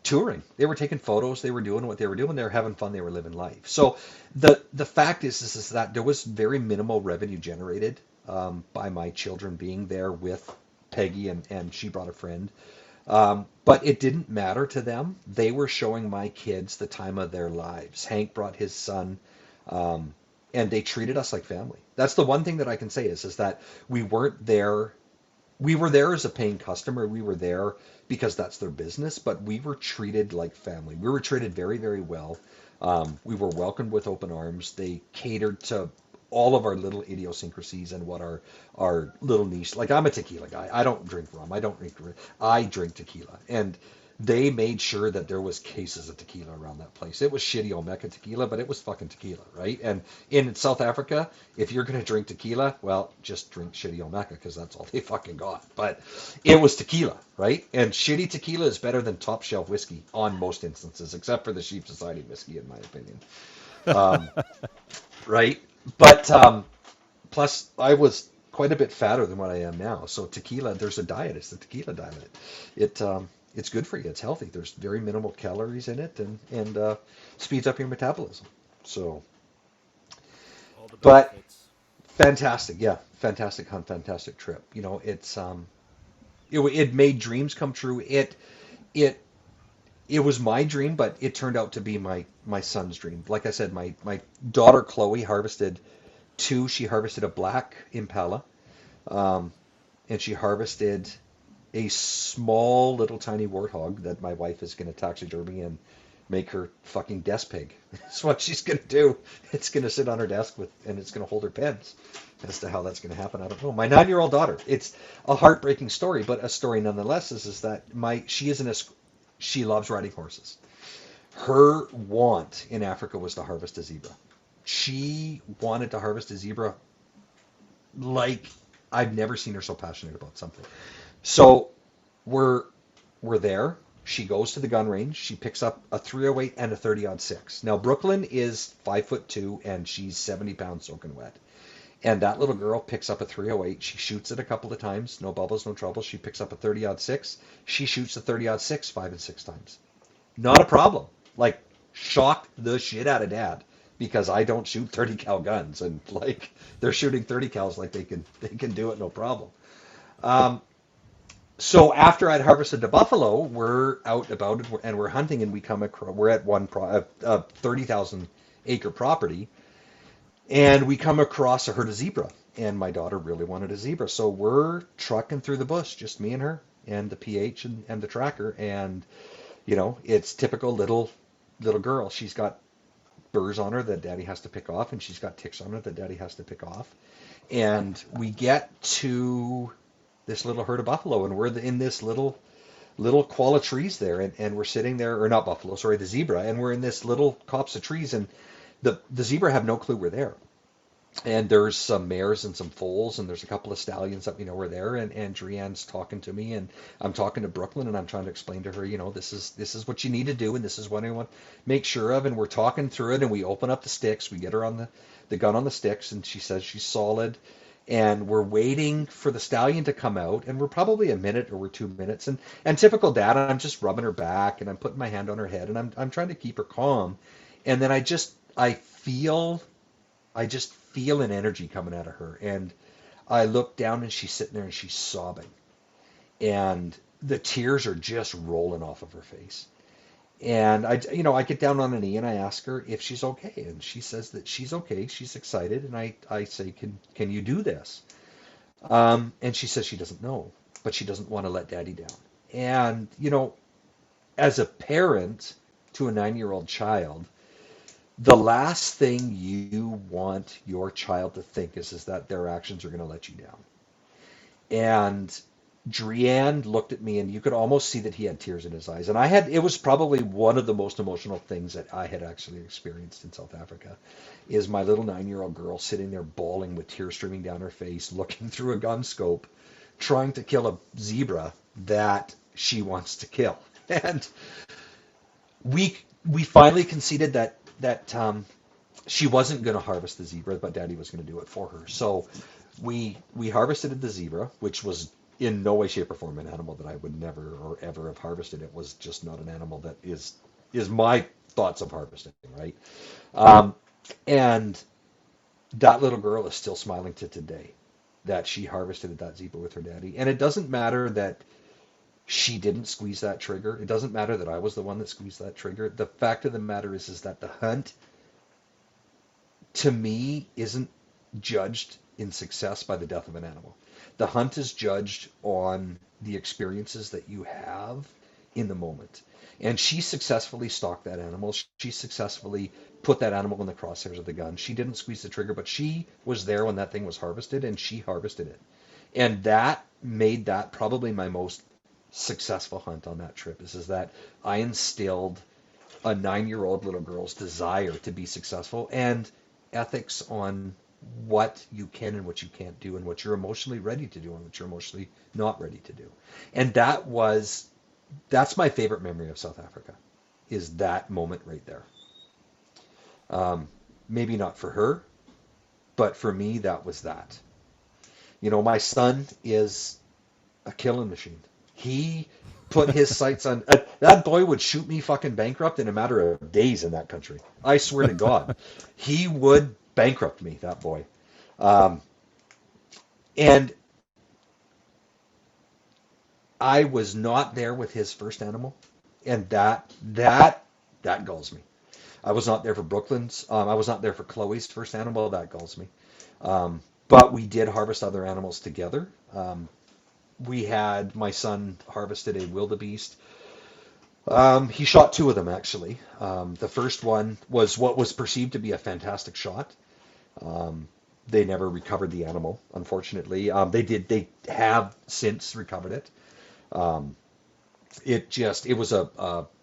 touring. They were taking photos. They were doing what they were doing. They were having fun. They were living life. So the fact is that there was very minimal revenue generated by my children being there with Peggy, and she brought a friend. But it didn't matter to them. They were showing my kids the time of their lives. Hank brought his son, um, and they treated us like family. That's the one thing that I can say is that we weren't there. We were there as a paying customer. We were there because that's their business, but we were treated like family. We were treated very, very well. We were welcomed with open arms. They catered to all of our little idiosyncrasies and what our little niche. Like I'm a tequila guy. I don't drink rum. I drink tequila, and they made sure that there was cases of tequila around that place. It was shitty Olmeca tequila, but it was fucking tequila, right? And in South Africa, if you're gonna drink tequila, well, just drink shitty Olmeca because that's all they fucking got. But it was tequila, right? And shitty tequila is better than top shelf whiskey on most instances, except for the Sheep Society whiskey, in my opinion. Um, right? But plus, I was quite a bit fatter than what I am now. So tequila, there's a diet. It's the tequila diet. It's good for you. It's healthy. There's very minimal calories in it, and speeds up your metabolism. So, All the but benefits. fantastic, yeah, fantastic hunt, fantastic trip. It made dreams come true. It it was my dream, but it turned out to be my son's dream. Like I said, my daughter Chloe harvested two. She harvested a black impala, um, and she harvested a small little tiny warthog that my wife is going to taxidermy and make her fucking desk pig. That's what she's going to do. It's going to sit on her desk and it's going to hold her pens. As to how that's going to happen, I don't know. My 9-year-old daughter. It's a heartbreaking story, but a story nonetheless. Is that she loves riding horses. Her want in Africa was to harvest a zebra. She wanted to harvest a zebra like I've never seen her so passionate about something. So we're we're there. She goes to the gun range. She picks up a 308 and a 30-06. Now Brooklyn is 5'2" and she's 70 pounds soaking wet. And that little girl picks up a 308. She shoots it a couple of times. No bubbles, no trouble. She picks up a 30-06. She shoots the 30-06 5 and 6 times. Not a problem. Like, shocked the shit out of dad because I don't shoot 30 cal guns, and like they're shooting 30 cals like they can do it no problem. Um, so after I'd harvested the buffalo, we're out about it and we're hunting, and we come across we're at a 30,000 acre property, and we come across a herd of zebra, and my daughter really wanted a zebra, so we're trucking through the bush, just me and her and the PH and the tracker, and it's typical little girl. She's got burrs on her that daddy has to pick off, and she's got ticks on her that daddy has to pick off. And we get to this little herd of buffalo, and we're in this little qualla trees there, and we're sitting there, or not buffalo, sorry, the zebra, and we're in this little copse of trees, and the zebra have no clue we're there. And there's some mares and some foals, and there's a couple of stallions that we know were there. And Drianne's talking to me, and I'm talking to Brooklyn, and I'm trying to explain to her, this is what you need to do, and this is what I want to make sure of. And we're talking through it, and we open up the sticks, we get her on the gun on the sticks, and she says she's solid. And we're waiting for the stallion to come out, and we're probably a minute or we're 2 minutes. And typical dad, I'm just rubbing her back, and I'm putting my hand on her head, and I'm trying to keep her calm. And then I just feel an energy coming out of her. And I look down, and she's sitting there, and she's sobbing. And the tears are just rolling off of her face. And I get down on a knee, and I ask her if she's okay. And she says that she's okay. She's excited. And I say, can you do this? And she says she doesn't know, but she doesn't want to let daddy down. And, as a parent to a 9-year-old child, the last thing you want your child to think is that their actions are going to let you down. And Drian looked at me, and you could almost see that he had tears in his eyes. And it was probably one of the most emotional things that I had actually experienced in South Africa, is my little 9-year-old girl sitting there bawling with tears streaming down her face, looking through a gun scope, trying to kill a zebra that she wants to kill. And we finally conceded that she wasn't going to harvest the zebra, but daddy was going to do it for her. So we harvested the zebra, which was in no way, shape, or form an animal that I would never or ever have harvested. It was just not an animal that is my thoughts of harvesting, right? And that little girl is still smiling to today that she harvested that zebra with her daddy. And it doesn't matter that She didn't squeeze that trigger. It doesn't matter that I was the one that squeezed that trigger. The fact of the matter is that the hunt, to me, isn't judged in success by the death of an animal. The hunt is judged on the experiences that you have in the moment. And she successfully stalked that animal. She successfully put that animal in the crosshairs of the gun. She didn't squeeze the trigger, but she was there when that thing was harvested, and she harvested it. And that made that probably my most successful hunt on that trip, is that I instilled a 9-year-old little girl's desire to be successful and ethics on what you can and what you can't do and what you're emotionally ready to do and what you're emotionally not ready to do. And that's my favorite memory of South Africa, is that moment right there. Maybe not for her, but for me, that was that. My son is a killing machine. He put his sights on that boy would shoot me fucking bankrupt in a matter of days in that country. I swear to God, he would bankrupt me. That boy, and I was not there with his first animal, and that galls me. I was not there for Brooklyn's. I was not there for Chloe's first animal. That galls me. But we did harvest other animals together. We had my son harvested a wildebeest. He shot two of them actually. The first one was what was perceived to be a fantastic shot. They never recovered the animal, unfortunately. They have since recovered it. Um, it was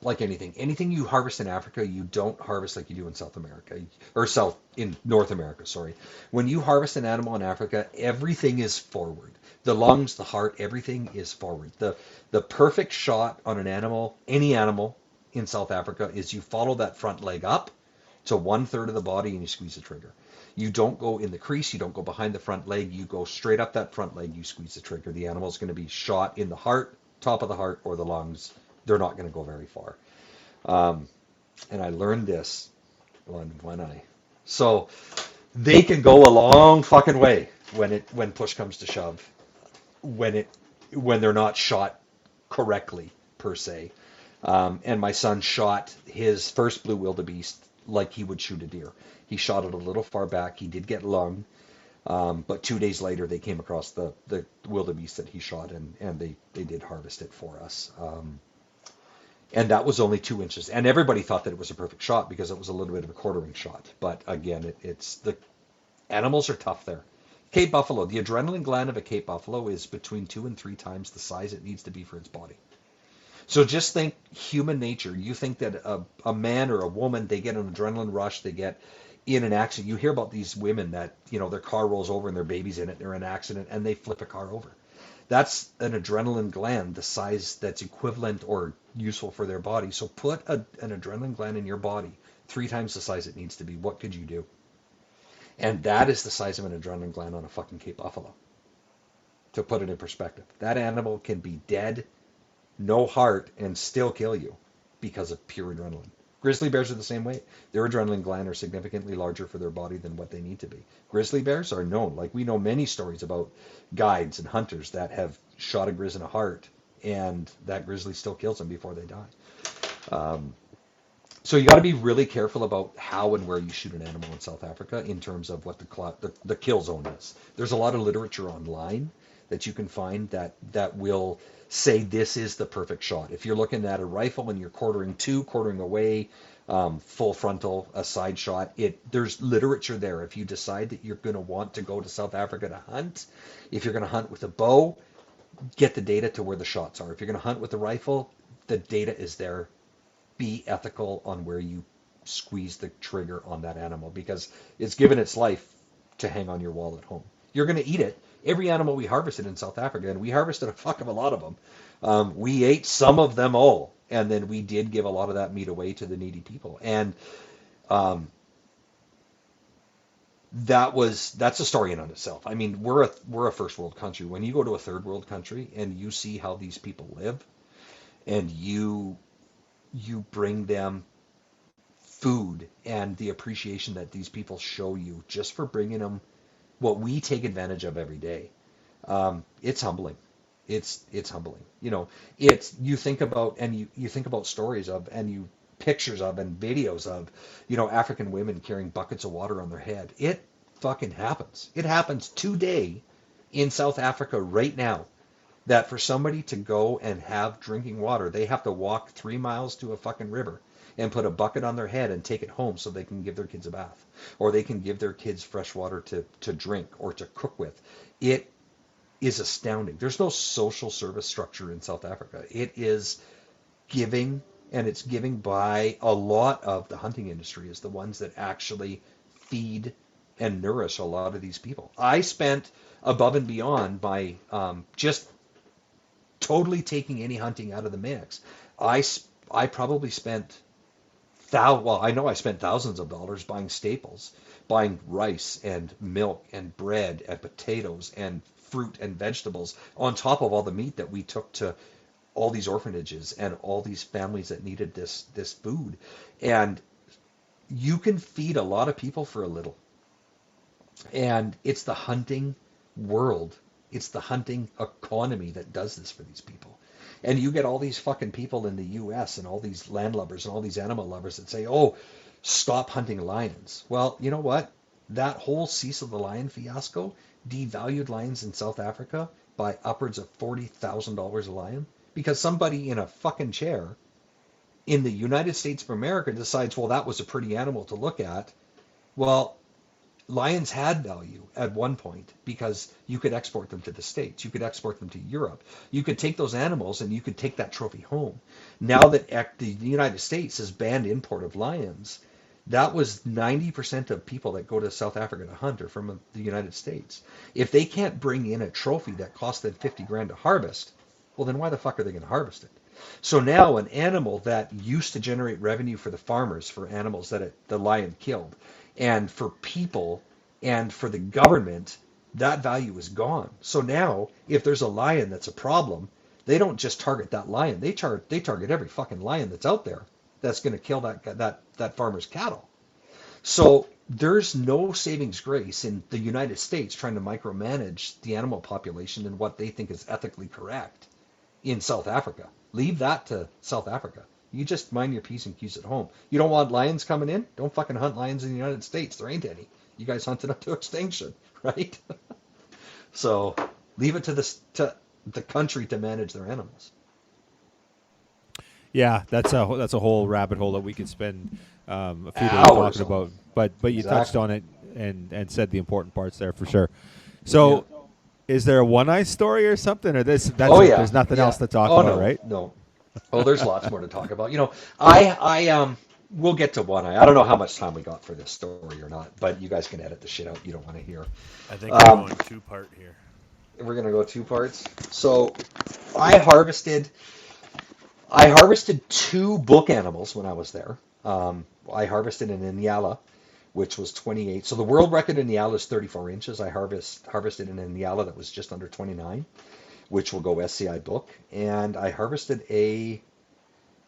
like anything you harvest in Africa, you don't harvest like you do in South America, or in North America, sorry. When you harvest an animal in Africa, everything is forward. The lungs, the heart, everything is forward. The perfect shot on an animal, any animal in South Africa, is you follow that front leg up to 1/3 of the body and you squeeze the trigger. You don't go in the crease, you don't go behind the front leg, you go straight up that front leg, you squeeze the trigger. The animal's going to be shot in the heart, top of the heart, or the lungs. They're not going to go very far. And I learned this on one eye. So they can go a long fucking way when push comes to shove, when they're not shot correctly per se. And my son shot his first blue wildebeest like he would shoot a deer. He shot it a little far back. He did get lung, but 2 days later they came across the wildebeest that he shot, and they did harvest it for us. And that was only 2 inches. And everybody thought that it was a perfect shot because it was a little bit of a quartering shot. But again, it's the animals are tough there. Cape buffalo, the adrenaline gland of a Cape buffalo is between 2 and 3 times the size it needs to be for its body. So just think human nature. You think that a man or a woman, they get an adrenaline rush, they get in an accident. You hear about these women that, their car rolls over and their baby's in it, they're in an accident, and they flip a car over. That's an adrenaline gland, the size that's equivalent or useful for their body. So put an adrenaline gland in your body 3 times the size it needs to be. What could you do? And that is the size of an adrenaline gland on a fucking Cape buffalo. To put it in perspective, that animal can be dead, no heart, and still kill you because of pure adrenaline. Grizzly bears are the same way. Their adrenaline gland are significantly larger for their body than what they need to be. Grizzly bears are known. Like, we know many stories about guides and hunters that have shot a grizz in a heart, and that grizzly still kills them before they die. So you got to be really careful about how and where you shoot an animal in South Africa in terms of what the kill zone is. There's a lot of literature online that you can find that will say this is the perfect shot. If you're looking at a rifle and you're quartering away, full frontal, a side shot, there's literature there. If you decide that you're going to want to go to South Africa to hunt, if you're going to hunt with a bow, get the data to where the shots are. If you're going to hunt with a rifle, the data is there. Be ethical on where you squeeze the trigger on that animal, because it's given its life to hang on your wall at home. You're going to eat it. Every animal we harvested in South Africa, and we harvested a fuck of a lot of them, we ate some of them all, and then we did give a lot of that meat away to the needy people. And that's a story in and of itself. I mean, we're a first world country. When you go to a third world country and you see how these people live, and you bring them food and the appreciation that these people show you just for bringing them what we take advantage of every day. It's humbling. It's humbling. It's you think about and you think about stories of and you pictures of and videos of, African women carrying buckets of water on their head. It fucking happens. It happens today in South Africa right now that for somebody to go and have drinking water, they have to walk 3 miles to a fucking river and put a bucket on their head and take it home so they can give their kids a bath or they can give their kids fresh water to drink or to cook with. It is astounding. There's no social service structure in South Africa. It is giving, and it's giving by a lot of the hunting industry is the ones that actually feed and nourish a lot of these people. I spent above and beyond by just totally taking any hunting out of the mix. I probably spent I know I spent thousands of dollars buying staples, buying rice and milk and bread and potatoes and fruit and vegetables on top of all the meat that we took to all these orphanages and all these families that needed this food. And you can feed a lot of people for a little. And it's the hunting world. It's the hunting economy that does this for these people. And you get all these fucking people in the US and all these landlubbers and all these animal lovers that say, oh, stop hunting lions. Well, you know what? That whole Cecil the Lion fiasco devalued lions in South Africa by upwards of $40,000 a lion because somebody in a fucking chair in the United States of America decides, well, that was a pretty animal to look at. Well, lions had value at one point because you could export them to the States. You could export them to Europe. You could take those animals and you could take that trophy home. Now that the United States has banned import of lions, that was 90% of people that go to South Africa to hunt are from the United States. If they can't bring in a trophy that costs them 50 grand to harvest, well, then why the fuck are they going to harvest it? So now an animal that used to generate revenue for the farmers, for animals that the lion killed, and for people and for the government, that value is gone. So now, if there's a lion that's a problem, they don't just target that lion. They target every fucking lion that's out there that's going to kill that farmer's cattle. So there's no savings grace in the United States trying to micromanage the animal population and what they think is ethically correct in South Africa. Leave that to South Africa. You just mind your P's and Q's at home. You don't want lions coming in? Don't fucking hunt lions in the United States. There ain't any. You guys hunted up to extinction, right? So leave it to the country to manage their animals. Yeah, that's a whole rabbit hole that we could spend a few days Hours talking about. But you Exactly. touched on it and said the important parts there for sure. So, is there a one-eye story or something, or that's Oh it? yeah. There's nothing Yeah. else to talk Oh about, no, right? no. Oh, there's lots more to talk about. I we'll get to one. I don't know how much time we got for this story or not, but you guys can edit the shit out you don't want to hear. I think we're going two-part here. We're gonna go two parts. So I harvested two book animals when I was there. I harvested an Inyala, which was 28. So the world record in Inyala is 34 inches. I harvested an Inyala that was just under 29, which will go SCI book. And I harvested a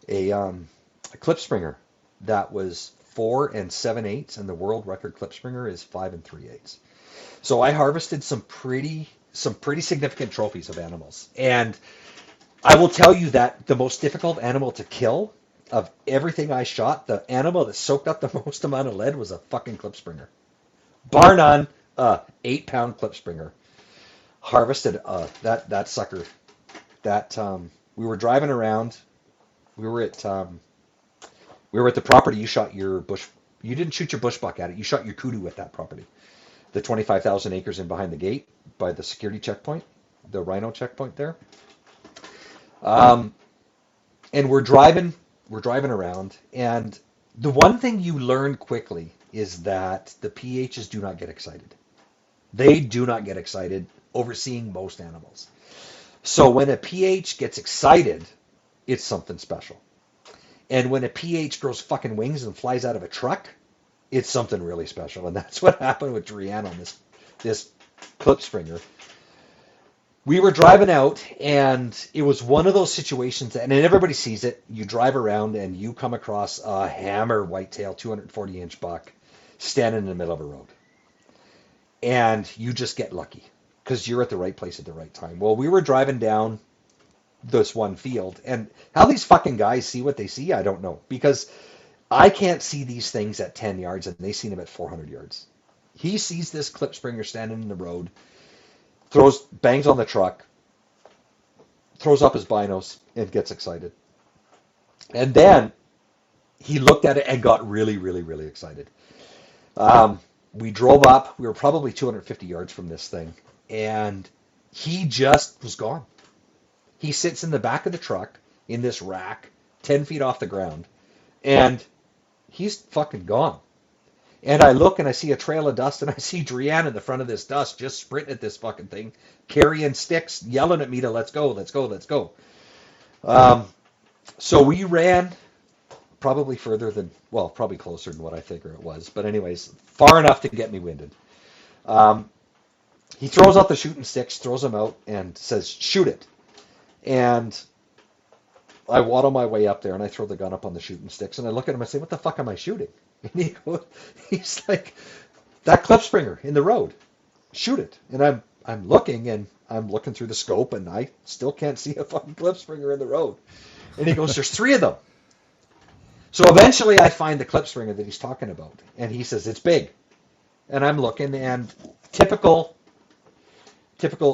Klipspringer that was 4 7/8, and the world record Klipspringer is 5 3/8. So I harvested some pretty significant trophies of animals. And I will tell you that the most difficult animal to kill of everything I shot, the animal that soaked up the most amount of lead was a fucking Klipspringer. Bar none, 8-pound Klipspringer. Harvested that sucker. That we were driving around. We were at the property. You shot your bush. You didn't shoot your bush buck at it. You shot your kudu at that property. The 25,000 acres in behind the gate by the security checkpoint, the rhino checkpoint there. And we're driving around, and the one thing you learn quickly is that the PHs do not get excited. They do not get excited over seeing most animals. So when a PH gets excited, it's something special. And when a PH grows fucking wings and flies out of a truck, it's something really special. And that's what happened with Drian on this Klipspringer. We were driving out, and it was one of those situations, and everybody sees it. You drive around, and you come across a hammer whitetail, 240-inch buck, standing in the middle of a road. And you just get lucky. because you're at the right place at the right time. Well, we were driving down this one field, and how these fucking guys see what they see, I don't know, because I can't see these things at 10 yards, and they see them at 400 yards. He sees this Klipspringer standing in the road, bangs on the truck, throws up his binos, and gets excited. And then he looked at it and got really, really, really excited. We drove up. We were probably 250 yards from this thing, and he just was gone. He sits in the back of the truck in this rack, 10 feet off the ground, and he's fucking gone. And I look and I see a trail of dust, and I see Drianne in the front of this dust just sprinting at this fucking thing, carrying sticks, yelling at me to let's go, let's go, let's go. So we ran probably probably closer than what I figure it was. But anyways, far enough to get me winded. He throws out the shooting sticks, throws them out, and says, shoot it. And I waddle my way up there, and I throw the gun up on the shooting sticks, and I look at him and say, what the fuck am I shooting? And he's like, that Klipspringer in the road. Shoot it. And I'm looking, and I'm looking through the scope, and I still can't see a fucking Klipspringer in the road. And he goes, there's 3 of them. So eventually I find the Klipspringer that he's talking about, and he says, it's big. And I'm looking, and typical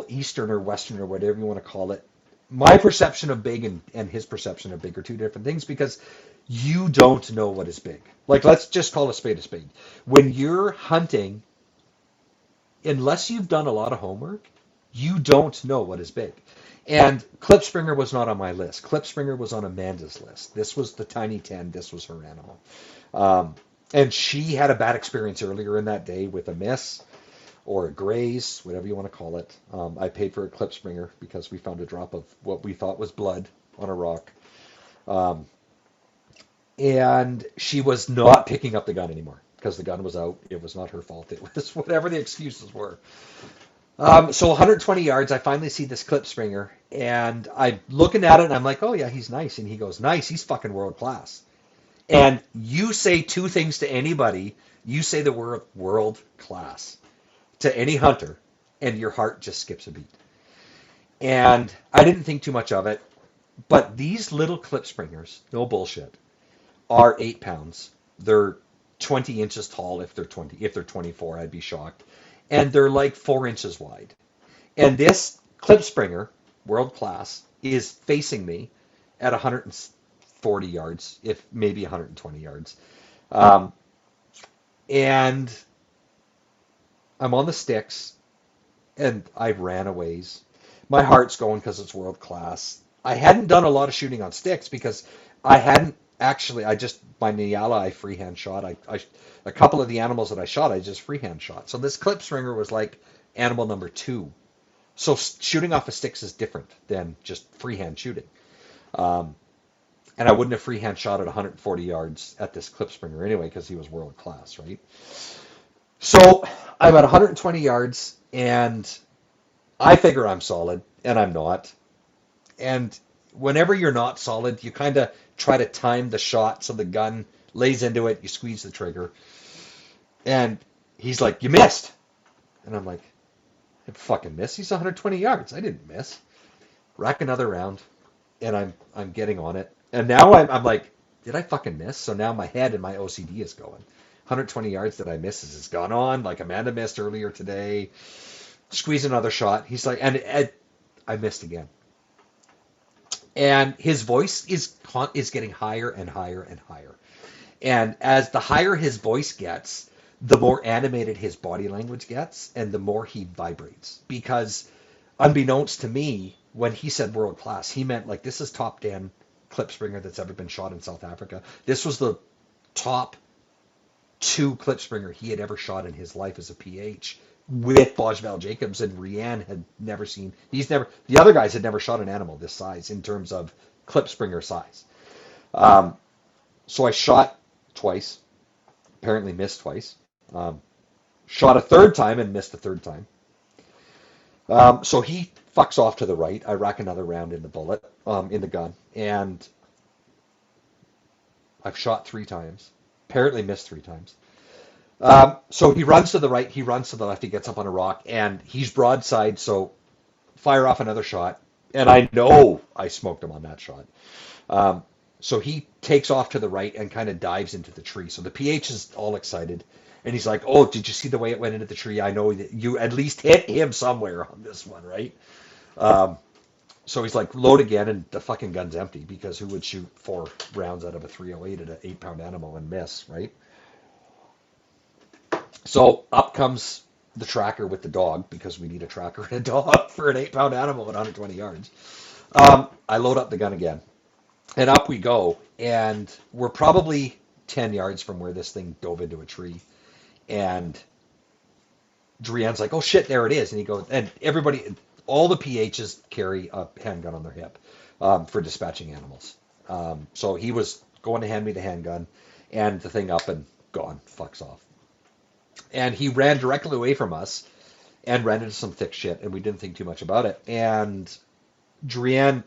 Eastern or Western or whatever you want to call it, my perception of big and his perception of big are 2 different things, because you don't know what is big. Like, let's just call a spade a spade. When you're hunting, unless you've done a lot of homework, you don't know what is big. And Klipspringer was not on my list. Klipspringer was on Amanda's list. This was the Tiny 10. This was her animal. And she had a bad experience earlier in that day with a miss or a graze, whatever you want to call it. I paid for a Klipspringer because we found a drop of what we thought was blood on a rock. And she was not picking up the gun anymore because the gun was out. It was not her fault. It was whatever the excuses were. So 120 yards, I finally see this Klipspringer, and I'm looking at it, and I'm like, oh, yeah, he's nice. And he goes, nice, he's fucking world class. And you say 2 things to anybody. You say the word world class to any hunter, and your heart just skips a beat. And I didn't think too much of it, but these little Klipspringers, no bullshit, are 8 pounds. They're 20 inches tall. If they're 24, I'd be shocked. And they're like 4 inches wide. And this Klipspringer, world class, is facing me at 140 yards, if maybe 120 yards. And I'm on the sticks, and I ran a ways. My heart's going because it's world class. I hadn't done a lot of shooting on sticks because I hadn't actually, my Nyala, I freehand shot. A couple of the animals that I shot, I just freehand shot. So this Klipspringer was like animal number 2. So shooting off of sticks is different than just freehand shooting. And I wouldn't have freehand shot at 140 yards at this Klipspringer anyway because he was world class, right? So I'm at 120 yards, and I figure I'm solid, and I'm not. And whenever you're not solid, you kind of try to time the shot so the gun lays into it, you squeeze the trigger. And he's like, you missed. And I'm like, I fucking missed. He's 120 yards. I didn't miss. Rack another round, and I'm getting on it. And now I'm like, did I fucking miss? So now my head and my OCD is going. 120 yards that I missed has gone on, like Amanda missed earlier today. Squeeze another shot. He's like, and I missed again. And his voice is getting higher and higher and higher. And as the higher his voice gets, the more animated his body language gets, and the more he vibrates. Because unbeknownst to me, when he said world class, he meant like this is top 10 Klipspringer that's ever been shot in South Africa. This was the top 2 Klipspringer he had ever shot in his life as a PH with Bojval Jacobs, and Rianne had never seen. The other guys had never shot an animal this size in terms of Klipspringer size. So I shot twice, apparently missed twice. Shot a third time and missed a third time. So he fucks off to the right. I rack another round in the bullet, in the gun, and I've shot 3 times. Apparently missed 3 times. So he runs to the right, he runs to the left, he gets up on a rock, and he's broadside, so fire off another shot. And I know I smoked him on that shot. So he takes off to the right and kind of dives into the tree. So the PH is all excited. And he's like, oh, did you see the way it went into the tree? I know that you at least hit him somewhere on this one, right? So he's like, load again, and the fucking gun's empty because who would shoot 4 rounds out of a 308 at an 8-pound animal and miss, right? So up comes the tracker with the dog because we need a tracker and a dog for an 8-pound animal at 120 yards. I load up the gun again. And up we go, and we're probably 10 yards from where this thing dove into a tree. And Drian's like, oh shit, there it is. And he goes, and everybody, all the PHs carry a handgun on their hip for dispatching animals. So he was going to hand me the handgun, and the thing up and gone, fucks off. And he ran directly away from us and ran into some thick shit, and we didn't think too much about it. And Drian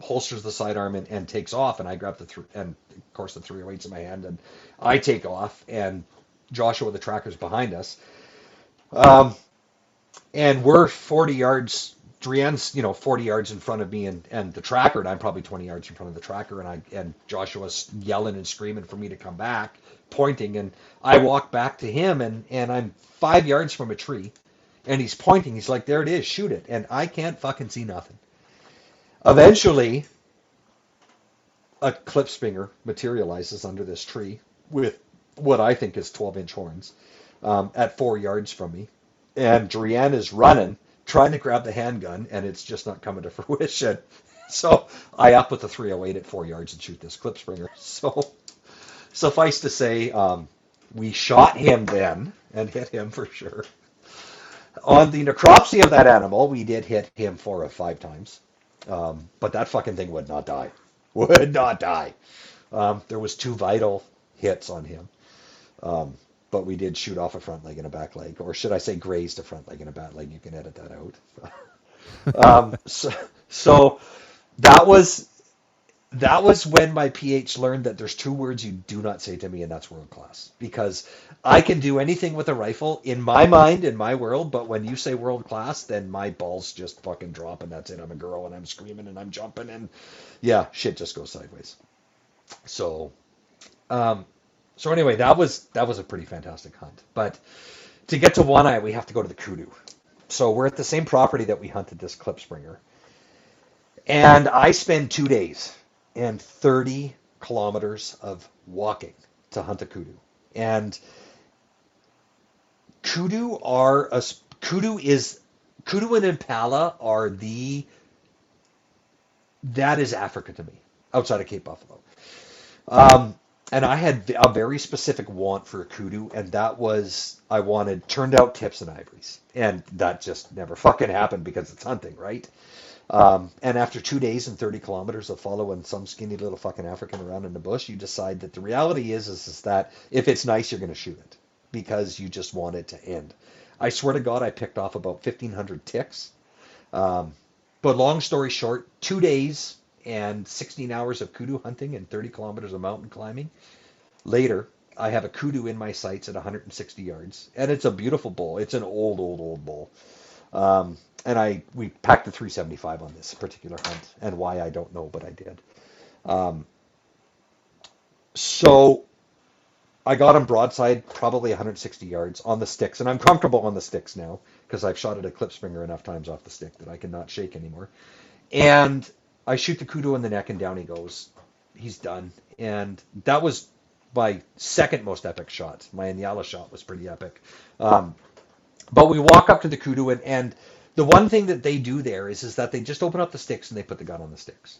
holsters the sidearm and takes off, and I grab and of course the 308's in my hand, and I take off, and Joshua the tracker's behind us, and we're 40 yards. Drian's 40 yards in front of me and the tracker, and I'm probably 20 yards in front of the tracker, and Joshua's yelling and screaming for me to come back, pointing, and I walk back to him, and I'm 5 yards from a tree, and he's pointing. He's like, there it is, shoot it, and I can't fucking see nothing. Eventually, a klipspringer materializes under this tree with what I think is 12-inch horns at 4 yards from me. And Drian is running, trying to grab the handgun, and it's just not coming to fruition. So I up with the 308 at 4 yards and shoot this klipspringer. So suffice to say, we shot him then and hit him for sure. On the necropsy of that animal, we did hit him 4 of 5 times. But that fucking thing would not die. Would not die. There was 2 vital hits on him. But we did shoot off a front leg and a back leg. Or should I say grazed a front leg and a back leg? You can edit that out. So that was when my PH learned that there's 2 words you do not say to me, and that's world class. Because I can do anything with a rifle in my mind, in my world, but when you say world class, then my balls just fucking drop, and that's it. I'm a girl, and I'm screaming, and I'm jumping, and yeah, shit just goes sideways. So anyway, that was a pretty fantastic hunt. But to get to One Eye, we have to go to the kudu. So we're at the same property that we hunted this klipspringer. And I spend 2 days and 30 kilometers of walking to hunt a kudu. And kudu and impala are that is Africa to me, outside of Cape Buffalo. And I had a very specific want for a kudu, and that was, I wanted turned out tips and ivories. And that just never fucking happened because it's hunting, right? And after 2 days and 30 kilometers of following some skinny little fucking African around in the bush, you decide that the reality is that if it's nice, you're going to shoot it because you just want it to end. I swear to God, I picked off about 1,500 ticks. But long story short, 2 days and 16 hours of kudu hunting and 30 kilometers of mountain climbing. Later, I have a kudu in my sights at 160 yards, and it's a beautiful bull. It's an old bull. And we packed the 375 on this particular hunt, and why I don't know, but I did. So I got him broadside, probably 160 yards on the sticks, and I'm comfortable on the sticks now because I've shot at a klipspringer enough times off the stick that I cannot shake anymore. And I shoot the kudu in the neck, and down he goes. He's done. And that was my second most epic shot. My Inyala shot was pretty epic. But we walk up to the kudu, and the one thing that they do there is that they just open up the sticks and they put the gun on the sticks.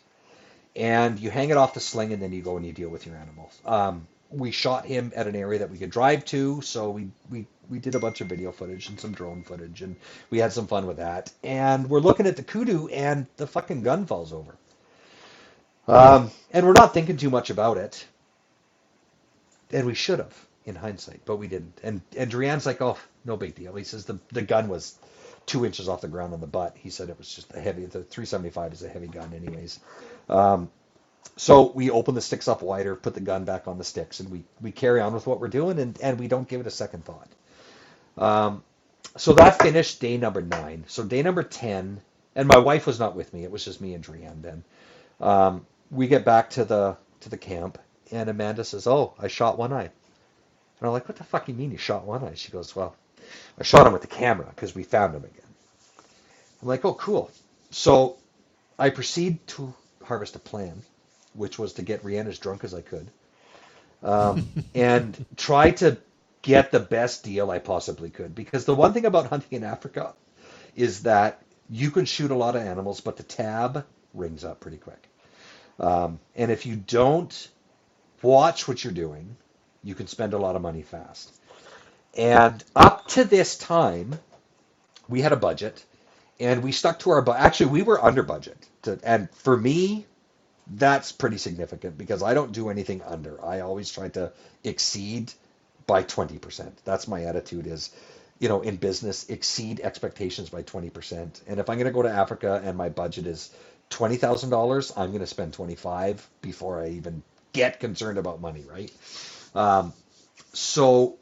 And you hang it off the sling, and then you go and you deal with your animals. We shot him at an area that we could drive to, so we did a bunch of video footage and some drone footage, and we had some fun with that. And we're looking at the kudu, and the fucking gun falls over. And we're not thinking too much about it. And we should have, in hindsight, but we didn't. And Drian's like, oh, no big deal. He says the gun was 2 inches off the ground on the butt. He said it was just the 375 is a heavy gun anyways. So we open the sticks up wider, put the gun back on the sticks, and we carry on with what we're doing, and we don't give it a second thought. So that finished day number 9. So day number 10, and my wife was not with me. It was just me and Drian then. We get back to the camp, and Amanda says, "Oh, I shot one eye." And I'm like, "What the fuck do you mean you shot one eye?" She goes, "Well, I shot him with the camera because we found him again." I'm like, "Oh, cool." So I proceed to harvest a plan, which was to get Rihanna as drunk as I could, and try to get the best deal I possibly could. Because the one thing about hunting in Africa is that you can shoot a lot of animals, but the tab rings up pretty quick. And if you don't watch what you're doing, you can spend a lot of money fast. And up to this time, we had a budget, and we stuck to our budget. Actually, we were under budget. And for me, that's pretty significant because I don't do anything under. I always try to exceed by 20%. That's my attitude is, in business, exceed expectations by 20%. And if I'm going to go to Africa and my budget is $20,000, I'm going to spend 25 before I even get concerned about money, right? So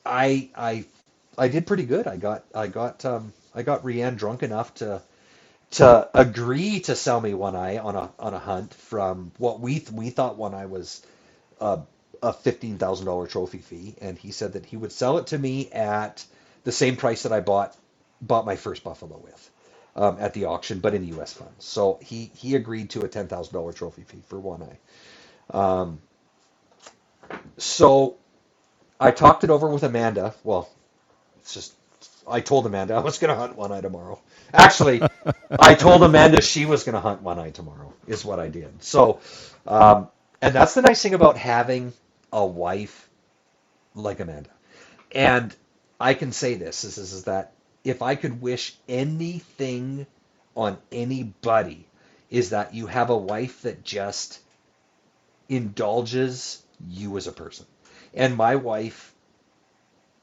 I did pretty good. I got Rianne drunk enough to agree to sell me one eye on a hunt from what we thought one eye was a $15,000 trophy fee, and he said that he would sell it to me at the same price that I bought my first buffalo with at the auction, but in U.S. funds. So he agreed to a $10,000 trophy fee for one eye. So I talked it over with Amanda. Well, it's just I told Amanda I was going to hunt one eye tomorrow. Actually, I told Amanda she was going to hunt one eye tomorrow is what I did. So, and that's the nice thing about having a wife like Amanda. And I can say this is that if I could wish anything on anybody is that you have a wife that just indulges you as a person. And my wife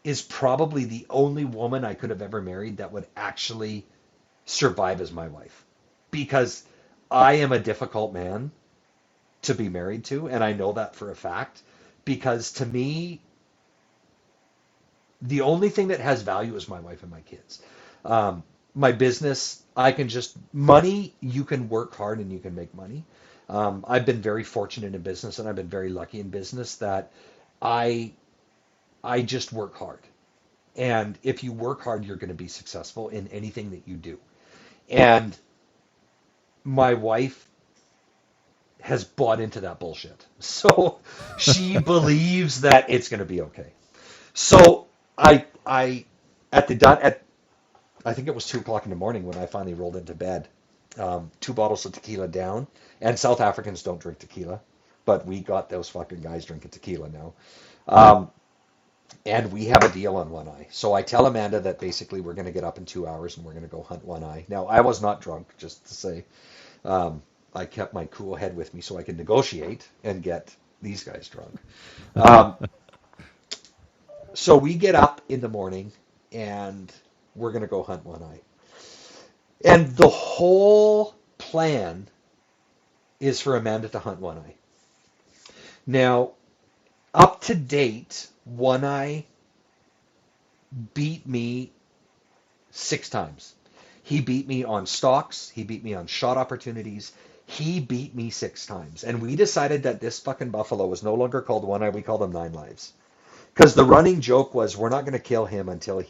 is probably the only woman I could have ever married that would actually survive as my wife. Because I am a difficult man to be married to, and I know that for a fact. Because to me, the only thing that has value is my wife and my kids. My business, money, you can work hard and you can make money. I've been very fortunate in business and I've been very lucky in business that I just work hard. And if you work hard, you're going to be successful in anything that you do. And my wife has bought into that bullshit. So she believes that it's going to be okay. So I think it was 2 o'clock in the morning when I finally rolled into bed. 2 bottles of tequila down, and South Africans don't drink tequila, but we got those fucking guys drinking tequila now. And we have a deal on one eye. So I tell Amanda that basically we're going to get up in 2 hours and we're going to go hunt one eye. Now, I was not drunk, just to say. I kept my cool head with me so I could negotiate and get these guys drunk. So we get up in the morning and we're going to go hunt one eye. And the whole plan is for Amanda to hunt one eye. Now, up to date, one eye beat me 6 times. He beat me on stalks. He beat me on shot opportunities. He beat me 6 times. And we decided that this fucking buffalo was no longer called one eye. We called him 9 lives. Because the running joke was we're not going to kill him until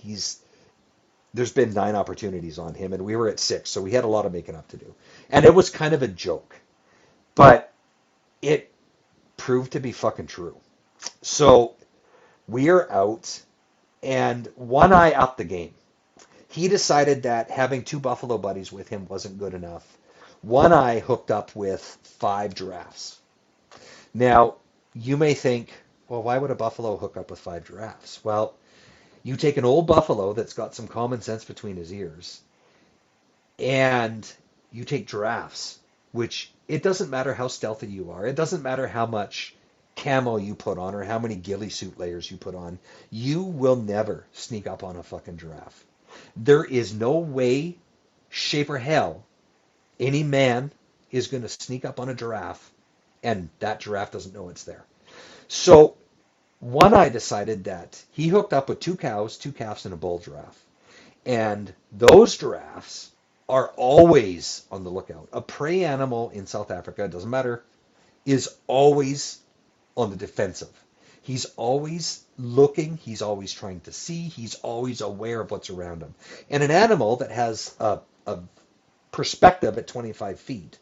there's been 9 opportunities on him, and we were at 6, so we had a lot of making up to do. And it was kind of a joke, but it proved to be fucking true. So we are out, and one eye upped the game. He decided that having 2 buffalo buddies with him wasn't good enough. One eye hooked up with 5 giraffes. Now, you may think, well, why would a buffalo hook up with 5 giraffes? Well, you take an old buffalo that's got some common sense between his ears, and you take giraffes, which it doesn't matter how stealthy you are. It doesn't matter how much camo you put on or how many ghillie suit layers you put on. You will never sneak up on a fucking giraffe. There is no way, shape, or hell any man is going to sneak up on a giraffe, and that giraffe doesn't know it's there. So One Eye decided that he hooked up with 2 cows, 2 calves, and a bull giraffe. And those giraffes are always on the lookout. A prey animal in South Africa, it doesn't matter, is always on the defensive. He's always looking, he's always trying to see, he's always aware of what's around him. And an animal that has a perspective at 25 feet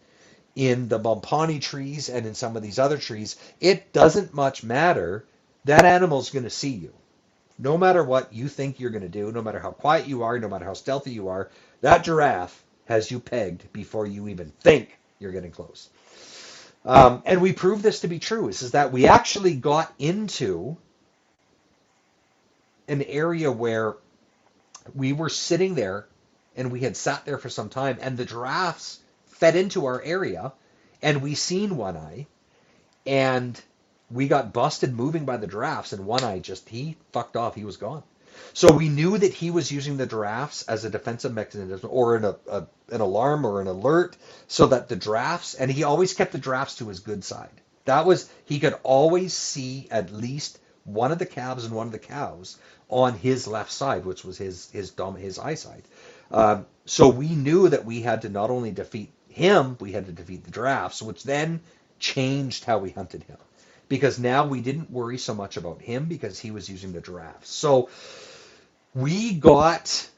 in the Bompani trees and in some of these other trees, it doesn't much matter. That animal's going to see you. No matter what you think you're going to do, no matter how quiet you are, no matter how stealthy you are, that giraffe has you pegged before you even think you're getting close. And we proved this to be true, is that we actually got into an area where we were sitting there and we had sat there for some time, and the giraffes fed into our area, and we seen One Eye, and we got busted moving by the giraffes, and One Eye he fucked off. He was gone. So we knew that he was using the giraffes as a defensive mechanism, or an alarm or an alert, so that the giraffes, and he always kept the giraffes to his good side. He could always see at least one of the calves and one of the cows on his left side, which was his eyesight. So we knew that we had to not only defeat him, we had to defeat the giraffes, which then changed how we hunted him. Because now we didn't worry so much about him because he was using the giraffes. So we got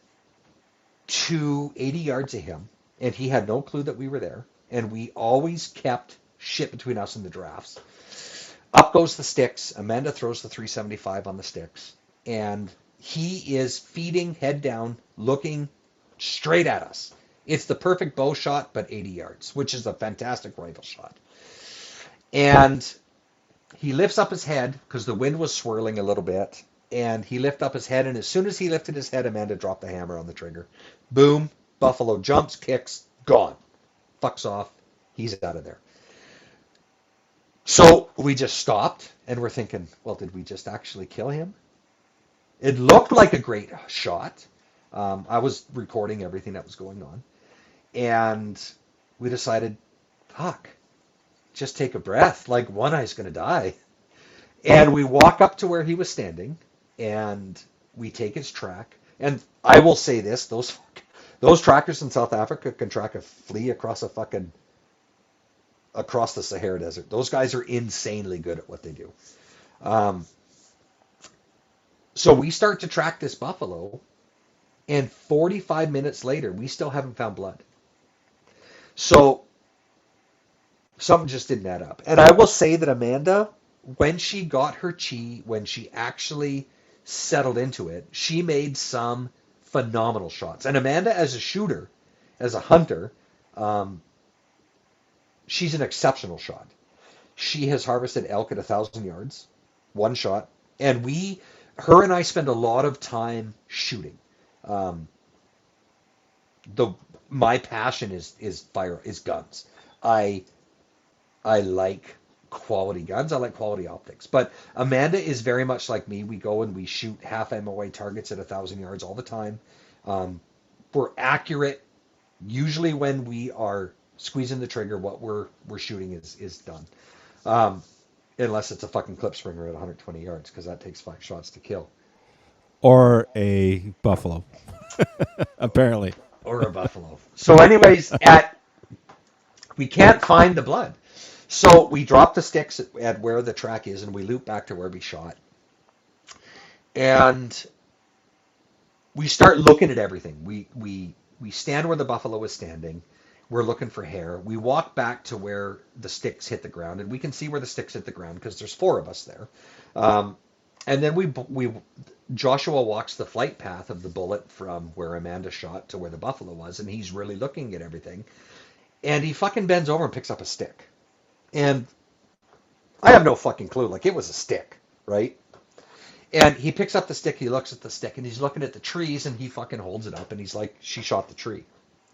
to 80 yards of him, and he had no clue that we were there. And we always kept shit between us and the giraffes. Up goes the sticks. Amanda throws the 375 on the sticks. And he is feeding head down, looking straight at us. It's the perfect bow shot, but 80 yards, which is a fantastic rifle shot. And he lifts up his head because the wind was swirling a little bit, and he lifted up his head, and as soon as he lifted his head, Amanda dropped the hammer on the trigger. Boom, buffalo jumps, kicks, gone. Fucks off. He's out of there. So we just stopped, and we're thinking, well, did we just actually kill him? It looked like a great shot. I was recording everything that was going on, and we decided, fuck, just take a breath, like One Eye's going to die. And we walk up to where he was standing, and we take his track. And I will say this, those trackers in South Africa can track a flea across the Sahara Desert. Those guys are insanely good at what they do. So we start to track this buffalo, and 45 minutes later, we still haven't found blood. So something just didn't add up. And I will say that Amanda, when she got her chi, when she actually settled into it, she made some phenomenal shots. And Amanda, as a shooter, as a hunter, she's an exceptional shot. She has harvested elk at 1,000 yards, one shot. And her and I spend a lot of time shooting. My passion is guns. I like quality guns. I like quality optics. But Amanda is very much like me. We go and we shoot half MOA targets at 1,000 yards all the time. We're accurate. Usually when we are squeezing the trigger, what we're shooting is done. Unless it's a fucking clip springer at 120 yards, because that takes 5 shots to kill. Or a buffalo, apparently. Or a buffalo. So anyways, we can't find the blood. So we drop the sticks at where the track is, and we loop back to where we shot. And we start looking at everything. We stand where the buffalo was standing. We're looking for hair. We walk back to where the sticks hit the ground, and we can see where the sticks hit the ground because there's 4 of us there. And then Joshua walks the flight path of the bullet from where Amanda shot to where the buffalo was, and he's really looking at everything. And he fucking bends over and picks up a stick. And I have no fucking clue. Like, it was a stick, right? And he picks up the stick, he looks at the stick, and he's looking at the trees, and he fucking holds it up, and he's like, she shot the tree.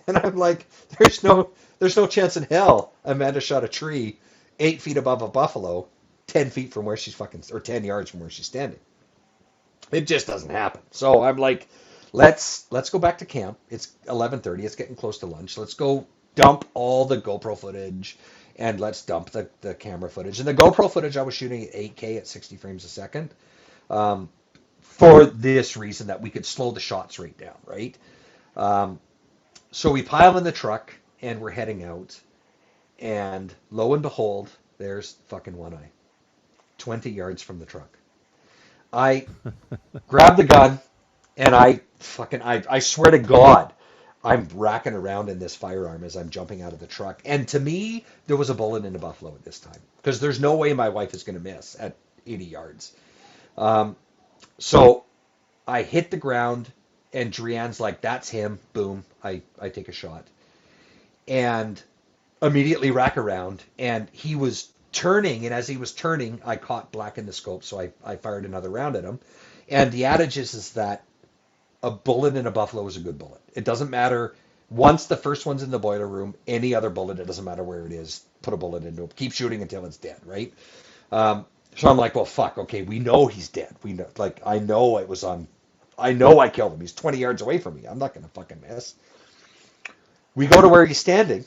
And I'm like, there's no chance in hell Amanda shot a tree 8 feet above a buffalo, 10 feet from where she's or 10 yards from where she's standing. It just doesn't happen. So I'm like, let's go back to camp. It's 11:30. It's getting close to lunch. Let's go dump all the GoPro footage and let's dump the camera footage. And the GoPro footage I was shooting at 8K at 60 frames a second, for this reason that we could slow the shots rate down, right? So we pile in the truck and we're heading out, and lo and behold, there's fucking One Eye, 20 yards from the truck. I grab the gun and I swear to God, I'm racking around in this firearm as I'm jumping out of the truck. And to me, there was a bullet in the buffalo at this time because there's no way my wife is going to miss at 80 yards. So I hit the ground, and Drianne's like, "That's him." Boom. I take a shot. And immediately rack around, and he was turning, and as he was turning, I caught black in the scope, so I fired another round at him. And the adage is that a bullet in a buffalo is a good bullet. It doesn't matter. Once the first one's in the boiler room, any other bullet, it doesn't matter where it is, put a bullet into it. Keep shooting until it's dead, right? So I'm like, well, fuck, okay, we know he's dead. We know, like, I know I killed him. He's 20 yards away from me. I'm not going to fucking miss. We go to where he's standing,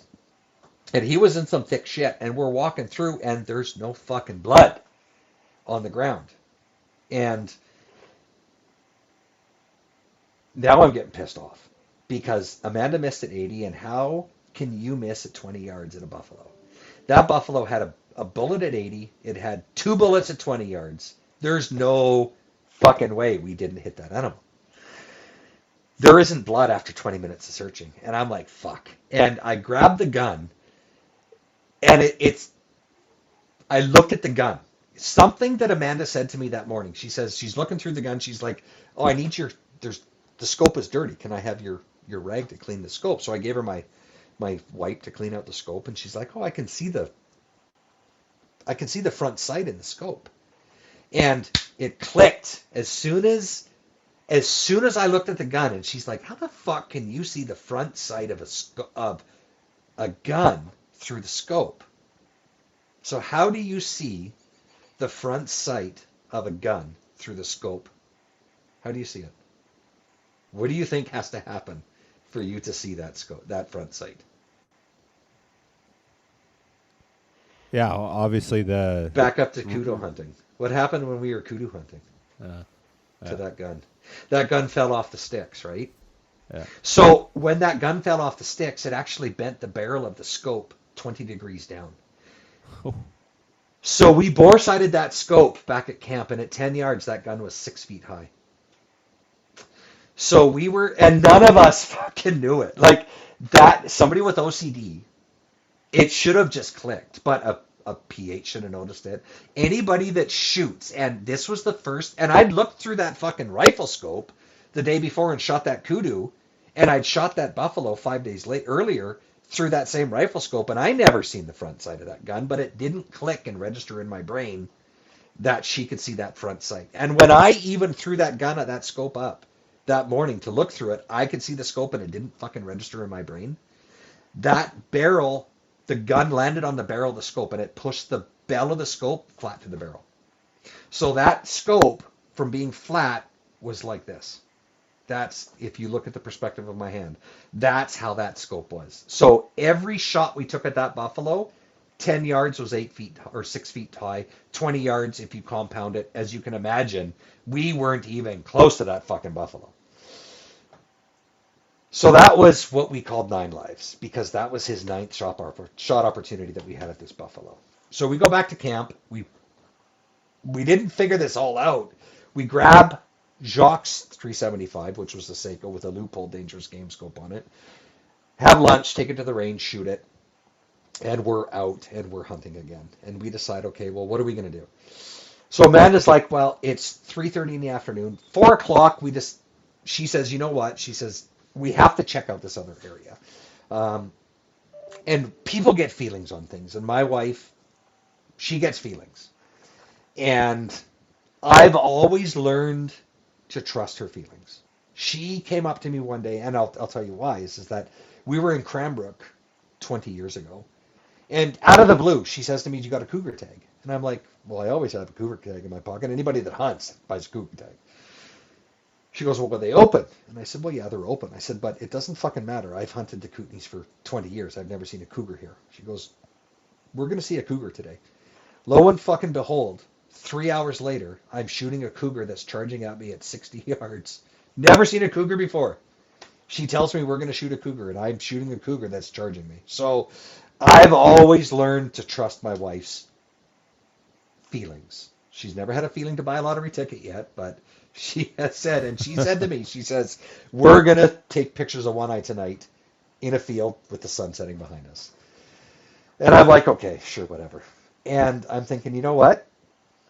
and he was in some thick shit, and we're walking through, and there's no fucking blood on the ground. And now I'm getting pissed off because Amanda missed at 80, and how can you miss at 20 yards in a buffalo? That buffalo had a bullet at 80. It had 2 bullets at 20 yards. There's no fucking way we didn't hit that animal. There isn't blood after 20 minutes of searching. And I'm like, fuck. And I grabbed the gun, and I looked at the gun. Something that Amanda said to me that morning. She says, she's looking through the gun. She's like, oh, I need the scope is dirty. Can I have your rag to clean the scope? So I gave her my wipe to clean out the scope, and she's like, oh, I can see the front sight in the scope. And it clicked as soon as I looked at the gun, and she's like, how the fuck can you see the front sight of a gun through the scope? So how do you see the front sight of a gun through the scope? How do you see it? What do you think has to happen for you to see that front sight? Yeah, obviously the Back up to kudu hunting. What happened when we were kudu hunting to that gun? That gun fell off the sticks, right? Yeah. So when that gun fell off the sticks, it actually bent the barrel of the scope 20 degrees down. Oh. So we bore-sighted that scope back at camp, and at 10 yards, that gun was 6 feet high. So and none of us fucking knew it. Like, that, somebody with OCD, it should have just clicked, but a PH should have noticed it. Anybody that shoots, and this was the first, and I'd looked through that fucking rifle scope the day before and shot that kudu, and I'd shot that buffalo 5 days earlier through that same rifle scope, and I never seen the front sight of that gun, but it didn't click and register in my brain that she could see that front sight. And when I even threw that gun at that scope up that morning to look through it, I could see the scope, and it didn't fucking register in my brain. That barrel, the gun landed on the barrel of the scope, and it pushed the bell of the scope flat to the barrel. So that scope, from being flat, was like this. That's, if you look at the perspective of my hand, that's how that scope was. So every shot we took at that buffalo, 10 yards was 8 feet or 6 feet high. 20 yards, if you compound it, as you can imagine, we weren't even close to that fucking buffalo. So that was what we called 9 lives, because that was his 9th shot opportunity that we had at this buffalo. So we go back to camp. We didn't figure this all out. We grab Jacques 375, which was the Seiko with a loophole dangerous game scope on it. Have lunch, take it to the range, shoot it, and we're out and we're hunting again. And we decide, okay, well, what are we going to do? So Amanda's like, well, it's 3:30 in the afternoon. 4 o'clock, she says, you know what? She says, we have to check out this other area. And people get feelings on things. And my wife, she gets feelings. And I've always learned to trust her feelings. She came up to me one day, and I'll tell you why, is that we were in Cranbrook 20 years ago. And out of the blue, she says to me, you got a cougar tag? And I'm like, well, I always have a cougar tag in my pocket. Anybody that hunts buys a cougar tag. She goes, well, were they open? And I said, well, yeah, they're open. I said, but it doesn't fucking matter. I've hunted the Kootenays for 20 years. I've never seen a cougar here. She goes, we're going to see a cougar today. Lo and fucking behold, 3 hours later, I'm shooting a cougar that's charging at me at 60 yards. Never seen a cougar before. She tells me we're going to shoot a cougar, and I'm shooting a cougar that's charging me. So I've always learned to trust my wife's feelings. She's never had a feeling to buy a lottery ticket yet, but she has said, and she said to me, she says, we're going to take pictures of one eye tonight in a field with the sun setting behind us. And I'm like, okay, sure, whatever. And I'm thinking, you know what?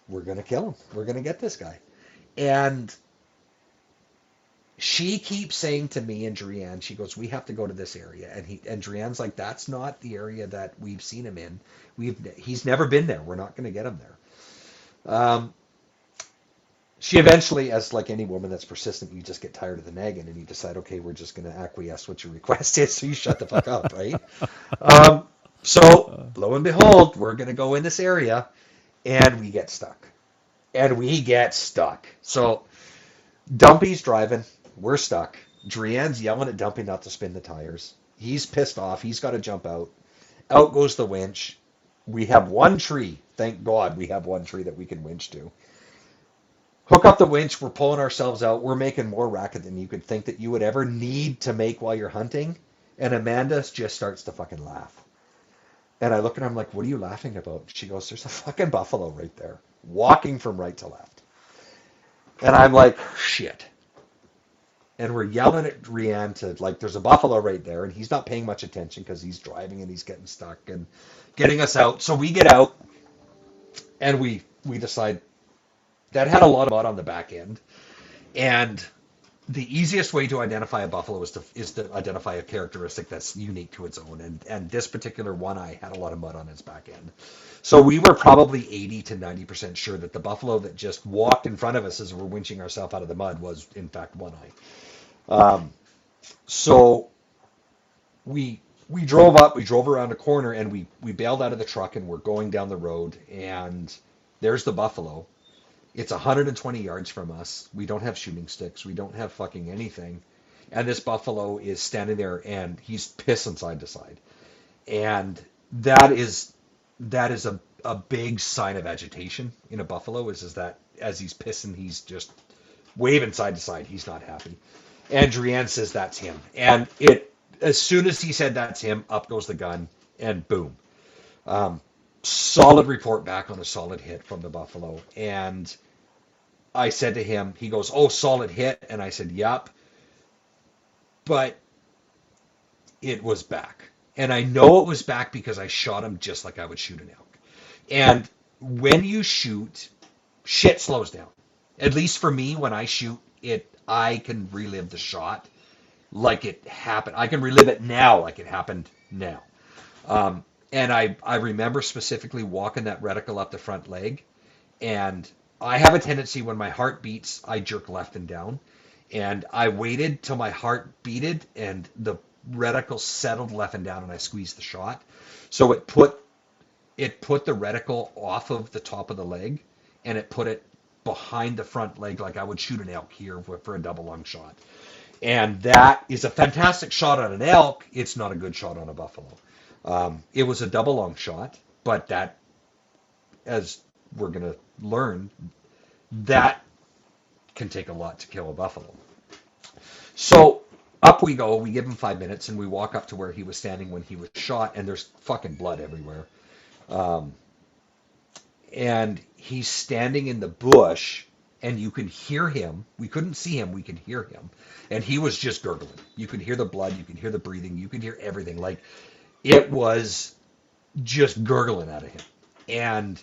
We're going to kill him. We're going to get this guy. And she keeps saying to me and Drianne, she goes, we have to go to this area. And Drianne's like, that's not the area that we've seen him in. He's never been there. We're not going to get him there. She eventually, as like any woman that's persistent, you just get tired of the nagging and you decide, okay, we're just going to acquiesce what your request is, so you shut the fuck up, right? So lo and behold, we're going to go in this area, and we get stuck. So Dumpy's driving. We're stuck. Drianne's yelling at Dumpy not to spin the tires. He's pissed off. He's got to jump out. Out goes the winch. We have one tree. Thank God we have one tree that we can winch to. Hook up the winch. We're pulling ourselves out. We're making more racket than you could think that you would ever need to make while you're hunting. And Amanda just starts to fucking laugh. And I look at her, I'm like, what are you laughing about? She goes, there's a fucking buffalo right there, walking from right to left. And I'm like, shit. And we're yelling at Rianne to, like, there's a buffalo right there, and he's not paying much attention because he's driving and he's getting stuck and getting us out. So we get out, and we decide that had a lot of mud on the back end. And the easiest way to identify a buffalo is to identify a characteristic that's unique to its own. And this particular one eye had a lot of mud on its back end. So we were probably 80 to 90% sure that the buffalo that just walked in front of us as we're winching ourselves out of the mud was, in fact, one eye. So we drove up, we drove around a corner, and we bailed out of the truck, and we're going down the road, and there's the buffalo. It's 120 yards from us. We don't have shooting sticks. We don't have fucking anything. And this buffalo is standing there, and he's pissing side to side. And that is a big sign of agitation in a buffalo, is that as he's pissing, he's just waving side to side. He's not happy. And Drianne says that's him. And as soon as he said that's him, up goes the gun, and boom. Solid report back on a solid hit from the buffalo. And I said to him, he goes, oh, solid hit. And I said, yep. But it was back. And I know it was back because I shot him just like I would shoot an elk. And when you shoot, shit slows down. At least for me, when I shoot it, I can relive the shot like it happened. I can relive it now like it happened now. And I remember specifically walking that reticle up the front leg. And I have a tendency when my heart beats, I jerk left and down. And I waited till my heart beated and the reticle settled left and down, and I squeezed the shot. So it put the reticle off of the top of the leg, and it put it behind the front leg like I would shoot an elk here for a double lung shot. And that is a fantastic shot on an elk. It's not a good shot on a buffalo. It was a double lung shot, but that, as we're going to learn, that can take a lot to kill a buffalo. So up we go. We give him 5 minutes, and we walk up to where he was standing when he was shot, and there's fucking blood everywhere. And he's standing in the bush, and you can hear him. We couldn't see him. We could hear him. And he was just gurgling. You could hear the blood. You could hear the breathing. You could hear everything. Like, it was just gurgling out of him. And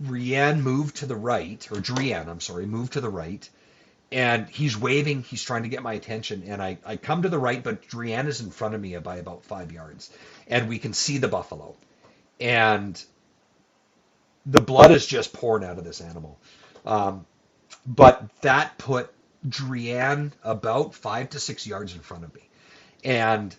Drianne, moved to the right. And he's waving. He's trying to get my attention. And I come to the right, but Drianne is in front of me by about 5 yards. And we can see the buffalo. And the blood is just pouring out of this animal. But that put Drianne about 5 to 6 yards in front of me. And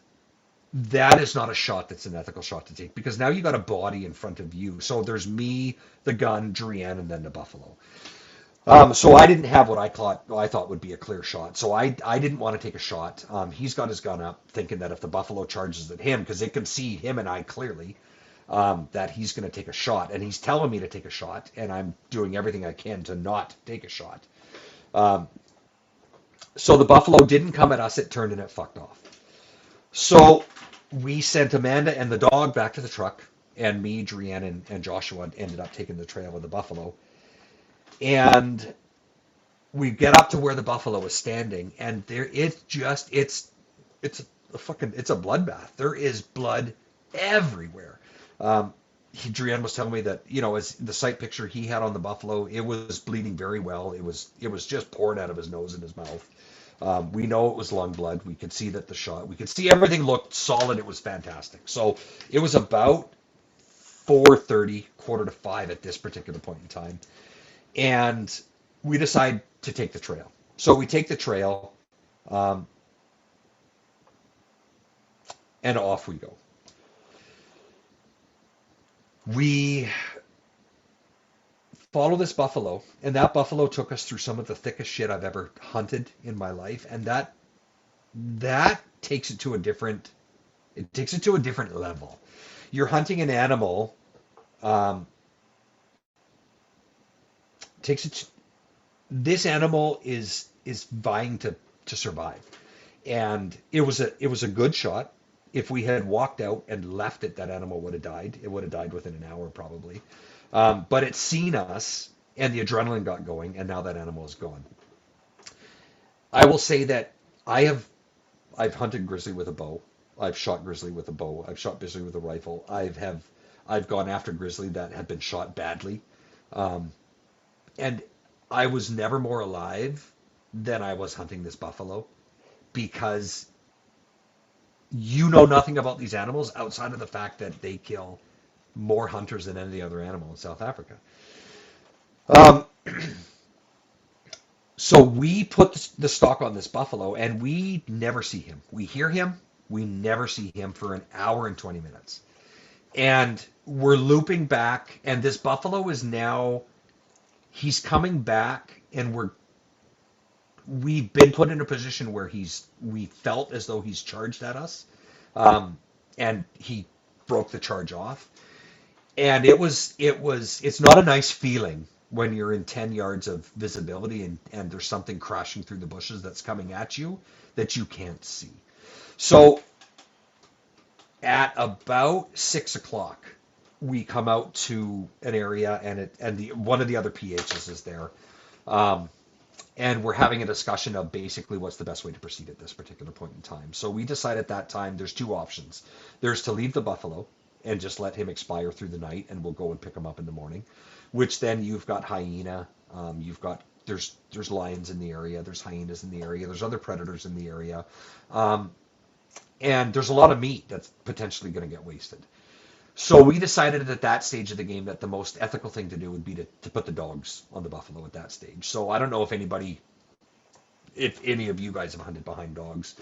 that is not a shot that's an ethical shot to take, because now you got a body in front of you. So there's me, the gun, Drianne, and then the buffalo. So I didn't have what I thought would be a clear shot. So I didn't want to take a shot. He's got his gun up, thinking that if the buffalo charges at him, because it can see him and I clearly, that he's going to take a shot. And he's telling me to take a shot, and I'm doing everything I can to not take a shot. So the buffalo didn't come at us. It turned and it fucked off. So we sent Amanda and the dog back to the truck, and me, Drianne, and Joshua ended up taking the trail of the buffalo. And we get up to where the buffalo is standing, and it's a bloodbath. There is blood everywhere. Drianne was telling me that, as the sight picture he had on the buffalo, it was bleeding very well. It was just pouring out of his nose and his mouth. We know it was lung blood. We could see that we could see everything looked solid. It was fantastic. So it was about 4:30, 4:45 at this particular point in time. And we decide to take the trail. So we take the trail, and off we go. We follow this buffalo, and that buffalo took us through some of the thickest shit I've ever hunted in my life, and that takes it to a different level. You're hunting an animal, this animal is vying to survive, and it was a good shot. If we had walked out and left it, that animal would have died. It would have died within an hour probably. But it's seen us, and the adrenaline got going, and now that animal is gone. I will say that I've hunted grizzly with a bow. I've shot grizzly with a bow. I've shot grizzly with a rifle. I've gone after grizzly that had been shot badly. And I was never more alive than I was hunting this buffalo, because you know nothing about these animals outside of the fact that they kill more hunters than any other animal in South Africa. So we put the stock on this buffalo, and we never see him. We hear him. We never see him for an hour and 20 minutes. And we're looping back, and this buffalo is now, he's coming back, and we've been put in a position where we felt as though he's charged at us, and he broke the charge off. And it's not a nice feeling when you're in 10 yards of visibility, and there's something crashing through the bushes that's coming at you that you can't see. So at about 6 o'clock, we come out to an area, and one of the other PHs is there. And we're having a discussion of basically what's the best way to proceed at this particular point in time. So we decide at that time there's two options. There's to leave the buffalo and just let him expire through the night, and we'll go and pick him up in the morning, which then you've got hyena, there's lions in the area, there's hyenas in the area, there's other predators in the area, and there's a lot of meat that's potentially going to get wasted. So we decided at that stage of the game that the most ethical thing to do would be to put the dogs on the buffalo at that stage. So I don't know if any of you guys have hunted behind dogs,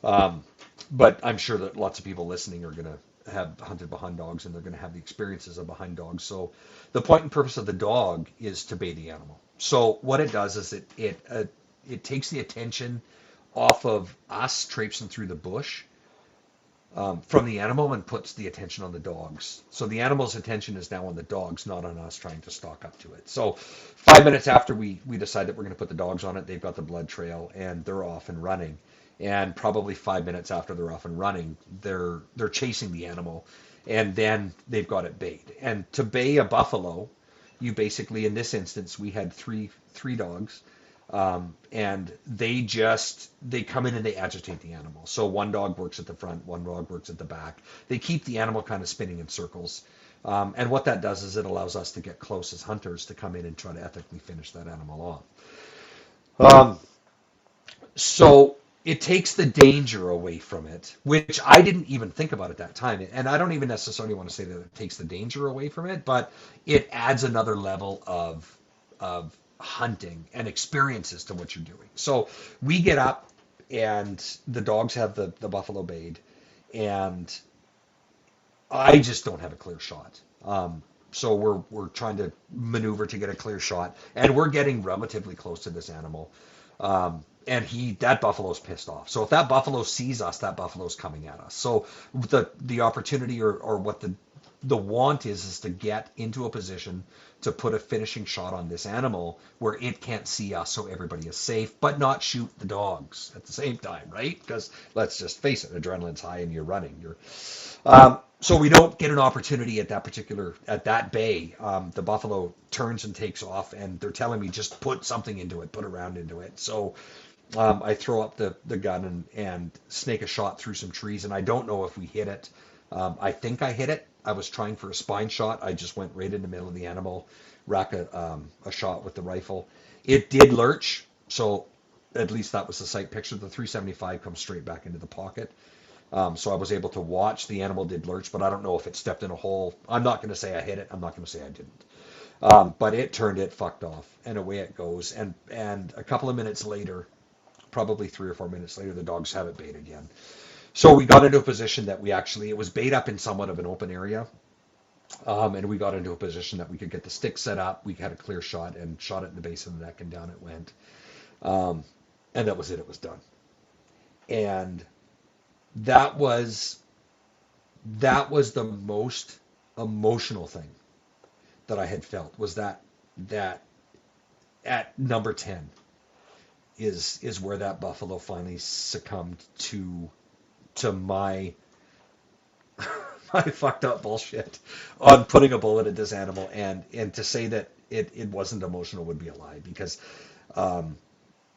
but I'm sure that lots of people listening are going to have hunted behind dogs, and they're going to have the experiences of behind dogs. So the point and purpose of the dog is to bay the animal. So what it does is it takes the attention off of us traipsing through the bush, from the animal, and puts the attention on the dogs. So the animal's attention is now on the dogs, not on us trying to stalk up to it. So 5 minutes after we decide that we're going to put the dogs on it, they've got the blood trail, and they're off and running. And probably 5 minutes after they're off and running, they're chasing the animal, and then they've got it bayed. And to bay a buffalo, you basically, in this instance, we had three dogs. And they come in and they agitate the animal. So one dog works at the front, one dog works at the back. They keep the animal kind of spinning in circles. And what that does is it allows us to get close as hunters to come in and try to ethically finish that animal off. So it takes the danger away from it, which I didn't even think about at that time. And I don't even necessarily want to say that it takes the danger away from it, but it adds another level of hunting and experiences to what you're doing. So we get up, and the dogs have the buffalo bayed, and I just don't have a clear shot. So we're trying to maneuver to get a clear shot, and we're getting relatively close to this animal. And that buffalo's pissed off. So if that buffalo sees us, that buffalo's coming at us. So the opportunity or what the want is to get into a position to put a finishing shot on this animal where it can't see us, so everybody is safe, but not shoot the dogs at the same time, right? Because let's just face it, adrenaline's high and you're running. So we don't get an opportunity at that bay. The buffalo turns and takes off, and they're telling me just put something into it, put a round into it. So I throw up the gun and snake a shot through some trees, and I don't know if we hit it. I think I hit it. I was trying for a spine shot. I just went right in the middle of the animal, rack a shot with the rifle. It did lurch, so at least that was the sight picture. The 375 comes straight back into the pocket. So I was able to watch. The animal did lurch, but I don't know if it stepped in a hole. I'm not going to say I hit it. I'm not going to say I didn't. But it fucked off, and away it goes. And a couple of minutes later, probably 3 or 4 minutes later, the dogs have it bait again. So we got into a position that it was bait up in somewhat of an open area. And we got into a position that we could get the stick set up. We had a clear shot and shot it in the base of the neck, and down it went. And that was it. It was done. And that was the most emotional thing that I had felt, was that at number 10 is where that buffalo finally succumbed to my my fucked up bullshit on putting a bullet at this animal, and to say that it wasn't emotional would be a lie, because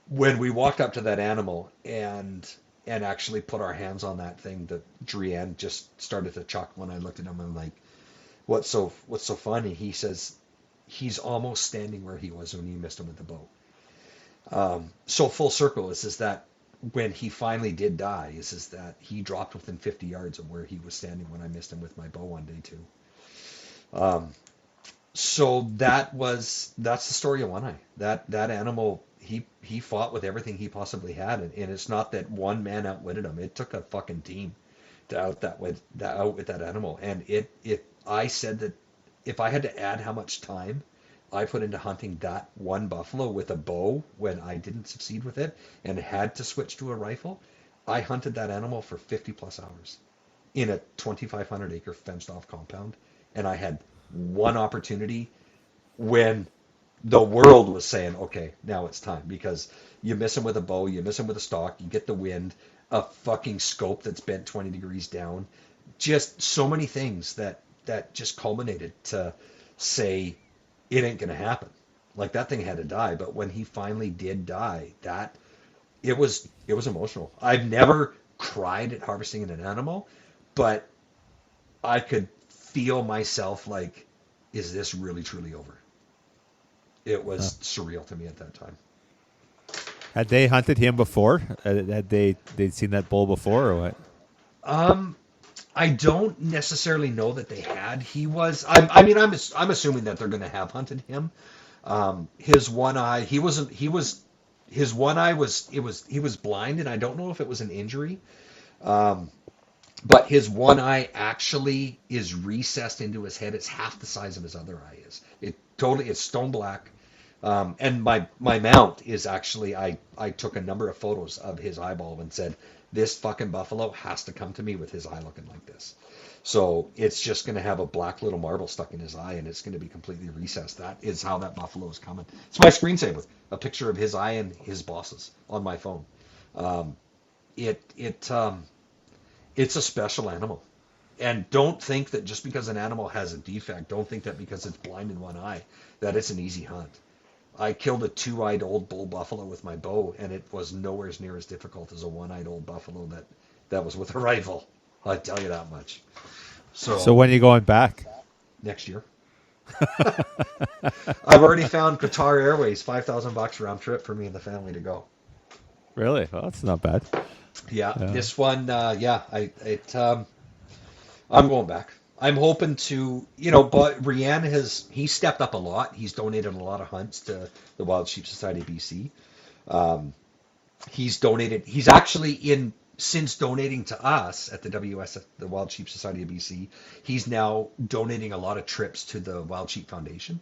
when we walked up to that animal and actually put our hands on that thing, that Drian just started to chuckle, and I looked at him and I'm like, what's so funny? He says he's almost standing where he was when you missed him with the bow. So full circle is that when he finally did die, is that he dropped within 50 yards of where he was standing when I missed him with my bow on day 2. So that's the story of One Eye. That animal, he fought with everything he possibly had, and it's not that one man outwitted him. It took a fucking team to outwit that animal. And I said that if I had to add how much time I put into hunting that one buffalo with a bow when I didn't succeed with it and had to switch to a rifle, I hunted that animal for 50 plus hours in a 2,500 acre fenced off compound. And I had one opportunity when the world was saying, okay, now it's time, because you miss him with a bow, you miss him with a stock, you get the wind, a fucking scope that's bent 20 degrees down, just so many things that just culminated to say, it ain't gonna happen. Like, that thing had to die. But when he finally did die, it was emotional. I've never cried at harvesting an animal, but I could feel myself like, is this really truly over? It was surreal to me at that time. Had they hunted him before? Had they'd seen that bull before, or what? I don't necessarily know that they had. I'm assuming that they're going to have hunted him. His one eye, he was blind, and I don't know if it was an injury. But his one eye actually is recessed into his head. It's half the size of his other eye is. It's stone black. And my mount is actually, I took a number of photos of his eyeball and said, this fucking buffalo has to come to me with his eye looking like this. So it's just going to have a black little marble stuck in his eye, and it's going to be completely recessed. That is how that buffalo is coming. It's my screensaver, a picture of his eye and his bosses on my phone. It's a special animal. And don't think that just because an animal has a defect, don't think that because it's blind in one eye, that it's an easy hunt. I killed a 2-eyed old bull buffalo with my bow, and it was nowhere near as difficult as a 1-eyed old buffalo that was with a rifle. I tell you that much. So when are you going back? Next year. I've already found Qatar Airways, $5,000 round trip for me and the family to go. Really? Well, that's not bad. Yeah. This one, I'm going back. I'm hoping to, but Rianne he stepped up a lot. He's donated a lot of hunts to the Wild Sheep Society BC. He's actually since donating to us at the WSF, the Wild Sheep Society of BC, he's now donating a lot of trips to the Wild Sheep Foundation.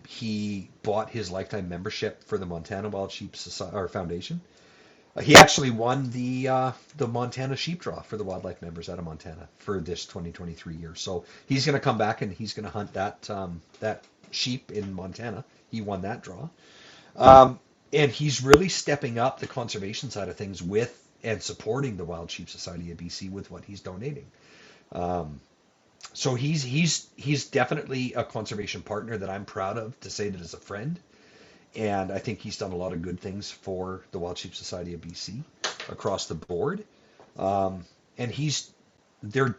He bought his lifetime membership for the Montana Wild Sheep Society or Foundation. He actually won the Montana sheep draw for the wildlife members out of Montana for this 2023 year. So he's going to come back and he's going to hunt that sheep in Montana. He won that draw, and he's really stepping up the conservation side of things with and supporting the Wild Sheep Society of BC with what he's donating. So he's definitely a conservation partner that I'm proud of to say that as a friend. And I think he's done a lot of good things for the Wild Sheep Society of BC across the board. And he's there.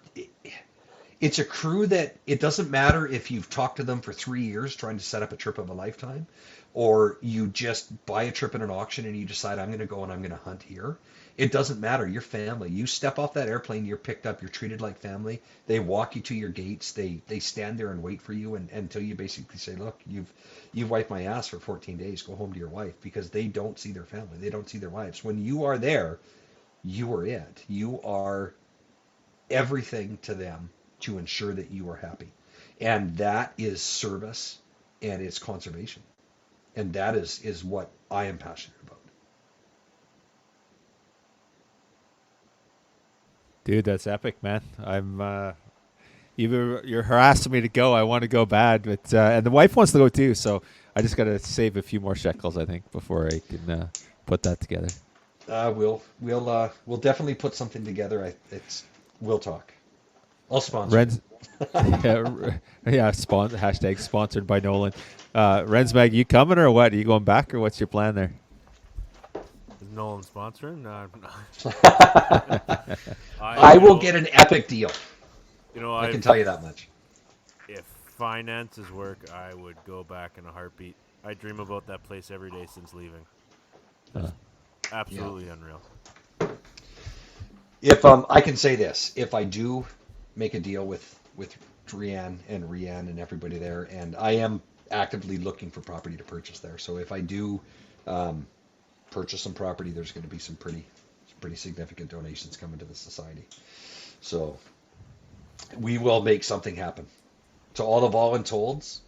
It's a crew that it doesn't matter if you've talked to them for 3 years trying to set up a trip of a lifetime, or you just buy a trip at an auction and you decide I'm going to go and I'm going to hunt here. It doesn't matter. You're family. You step off that airplane, you're picked up, you're treated like family. They walk you to your gates. They stand there and wait for you until you basically say, look, you've wiped my ass for 14 days. Go home to your wife, because they don't see their family. They don't see their wives. When you are there, you are it. You are everything to them to ensure that you are happy. And that is service and it's conservation. And that is what I am passionate about. Dude, that's epic, man. I'm you're harassing me to go. I want to go bad, but and the wife wants to go too. So I just got to save a few more shekels, I think, before I can put that together. We'll definitely put something together. We'll talk. I'll sponsor. Ren's, hashtag sponsored by Nolan. Rensmag, you coming or what? Are you going back or what's your plan there? Is Nolan sponsoring? No, I'm not. I will get an epic deal. I can tell you that much. If finances work, I would go back in a heartbeat. I dream about that place every day since leaving. Absolutely unreal. If I can say this, if I do make a deal with Rianne and everybody there, and I am actively looking for property to purchase there. So if I do purchase some property, there's going to be some pretty significant donations coming to the society. So we will make something happen. To all the voluntold,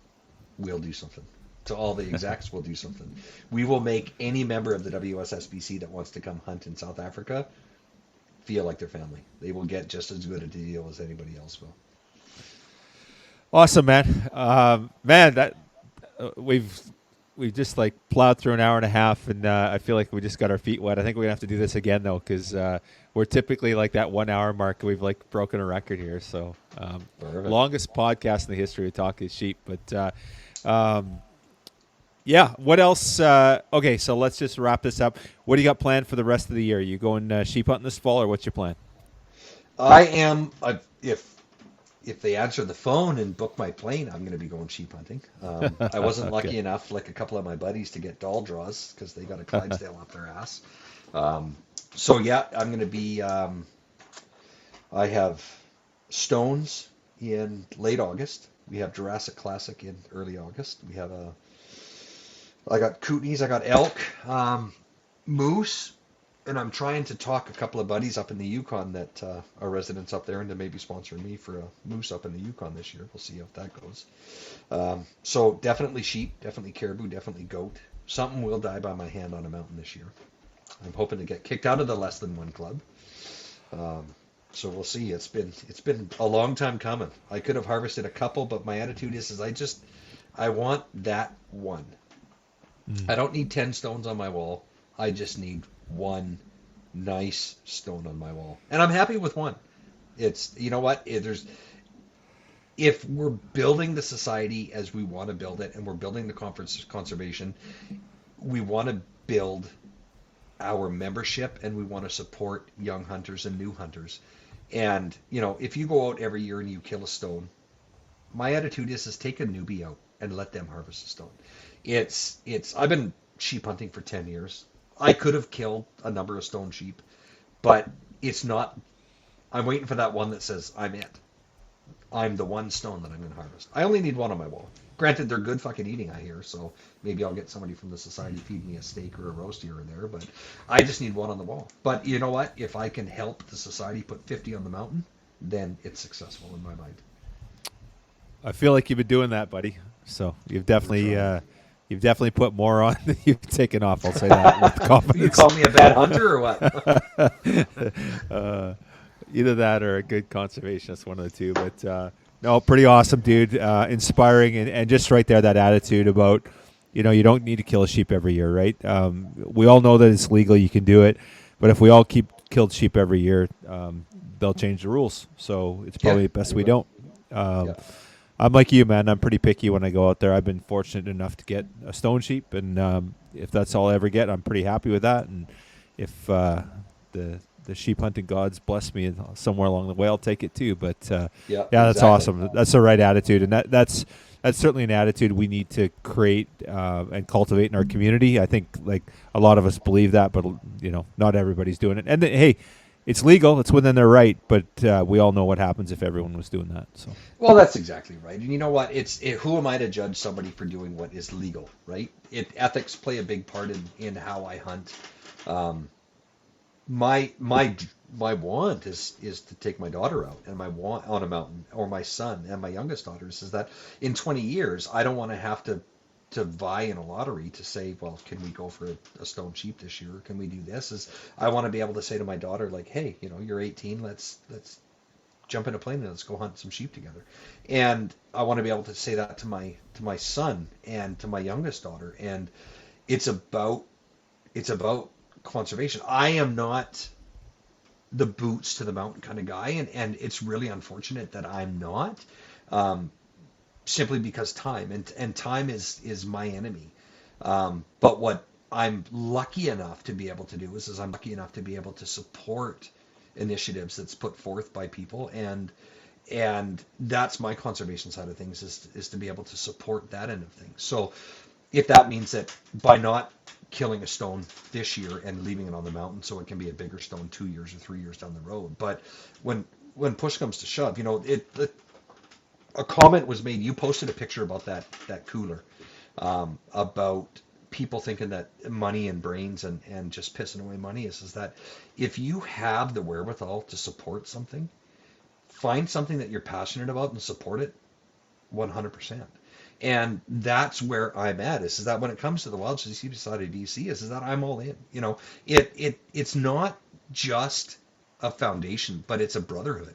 we'll do something. To all the execs, we'll do something. We will make any member of the WSSBC that wants to come hunt in South Africa feel like their family. They will get just as good a deal as anybody else will. Awesome, man. That we've just like plowed through an hour and a half, and I feel like we just got our feet wet. I think we're gonna have to do this again though, because we're typically like that 1 hour mark. We've like broken a record here. So longest podcast in the history of Talk is Sheep. But yeah, what else? Okay, so let's just wrap this up. What do you got planned for the rest of the year? You going sheep hunting this fall, or what's your plan? I am. If they answer the phone and book my plane, I'm going to be going sheep hunting. I wasn't lucky enough, like a couple of my buddies, to get doll draws because they got a Clydesdale up their ass. So yeah, I'm going to be. I have stones in late August. We have Jurassic Classic in early August. We have I got kootenays, I got elk, moose, and I'm trying to talk a couple of buddies up in the Yukon that are residents up there, and to maybe sponsor me for a moose up in the Yukon this year. We'll see how that goes. So definitely sheep, definitely caribou, definitely goat. Something will die by my hand on a mountain this year. I'm hoping to get kicked out of the less than one club. So we'll see. It's been a long time coming. I could have harvested a couple, but my attitude is I want that one. I don't need 10 stones on my wall. I just need one nice stone on my wall. And I'm happy with one. It's, you know what? If we're building the society as we want to build it, and we're building the conservation, we want to build our membership, and we want to support young hunters and new hunters. And, if you go out every year and you kill a stone, my attitude is take a newbie out and let them harvest a stone. I've been sheep hunting for 10 years. I could have killed a number of stone sheep, but it's not. I'm waiting for that one that says I'm it. I'm the one stone that I'm going to harvest. I only need one on my wall. Granted, they're good fucking eating, I hear, so maybe I'll get somebody from the society feed me a steak or a roast here or there, but I just need one on the wall. But you know what? If I can help the society put 50 on the mountain, then it's successful in my mind. I feel like you've been doing that, buddy. So you've definitely put more on than you've taken off. I'll say that with confidence. You call me a bad hunter or what? Either that or a good conservationist, one of the two. But no, pretty awesome, dude. Inspiring, and just right there, that attitude about, you don't need to kill a sheep every year, right? We all know that it's legal, you can do it, but if we all killed sheep every year, they'll change the rules. So it's probably best we don't. I'm like you, man. I'm pretty picky when I go out there. I've been fortunate enough to get a stone sheep, and if that's all I ever get, I'm pretty happy with that. And if the sheep hunting gods bless me somewhere along the way, I'll take it too. But that's exactly. awesome. That's the right attitude, and that's certainly an attitude we need to create and cultivate in our community. I think like a lot of us believe that, but not everybody's doing it. And hey, it's legal; it's within their right. But we all know what happens if everyone was doing that. So, well, that's exactly right. And you know what? Who am I to judge somebody for doing what is legal, right? Ethics play a big part in how I hunt. My want is to take my daughter out, and my want on a mountain, or my son and my youngest daughter is that in 20 years I don't want to have to vie in a lottery to say, well, can we go for a stone sheep this year? Or can we do this? I want to be able to say to my daughter, like, hey, you're 18, let's jump in a plane and let's go hunt some sheep together. And I want to be able to say that to my son and to my youngest daughter. And it's about conservation. I am not the boots to the mountain kind of guy, and it's really unfortunate that I'm not, simply because time and time is my enemy. But what I'm lucky enough to be able to do is I'm lucky enough to be able to support initiatives that's put forth by people, and that's my conservation side of things, is to be able to support that end of things. So if that means that by not killing a stone this year and leaving it on the mountain so it can be a bigger stone 2 years or 3 years down the road, but when push comes to shove, a comment was made. You posted a picture about that cooler, about people thinking that money and brains and just pissing away money is that if you have the wherewithal to support something, find something that you're passionate about and support it 100%. And that's where I'm at, is that when it comes to the Wild Sheep Society of BC, is that I'm all in. It's not just a foundation, but it's a brotherhood.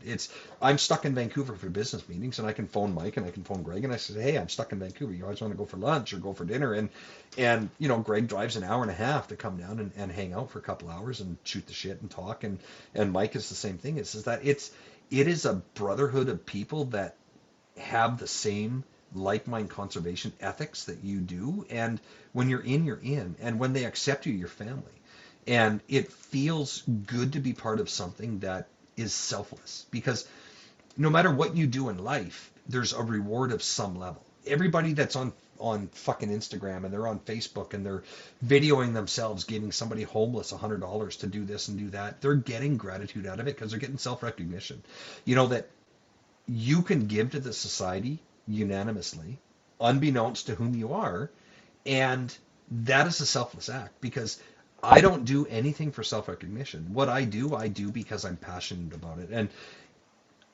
I'm stuck in Vancouver for business meetings, and I can phone Mike and I can phone Greg, and I say, hey, I'm stuck in Vancouver. You guys want to go for lunch or go for dinner? And Greg drives an hour and a half to come down and hang out for a couple hours and shoot the shit and talk. And Mike is the same thing. Is that it is a brotherhood of people that have the same like-minded conservation ethics that you do, and when you're in, and when they accept you, your family, and it feels good to be part of something that is selfless, because no matter what you do in life, there's a reward of some level. Everybody that's on fucking Instagram and they're on Facebook and they're videoing themselves giving somebody homeless $100 to do this and do that, they're getting gratitude out of it because they're getting self-recognition. That you can give to the society unanimously, unbeknownst to whom you are, and that is a selfless act, because I don't do anything for self-recognition. What I do because I'm passionate about it. And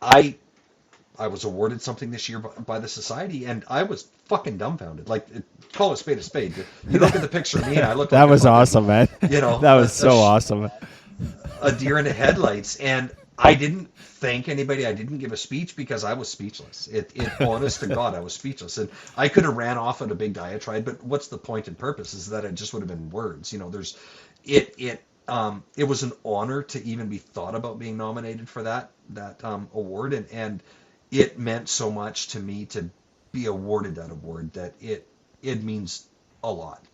I was awarded something this year by the society, and I was fucking dumbfounded. Like, call a spade a spade. You look at the picture of me, and I look like that was awesome, man. That was so awesome. A deer in the headlights, and I didn't thank anybody. I didn't give a speech because I was speechless. Honest to God, I was speechless. And I could have ran off on a big diatribe, but what's the point and purpose? Is that it just would have been words. It was an honor to even be thought about being nominated for that award, and it meant so much to me to be awarded that award that it means a lot.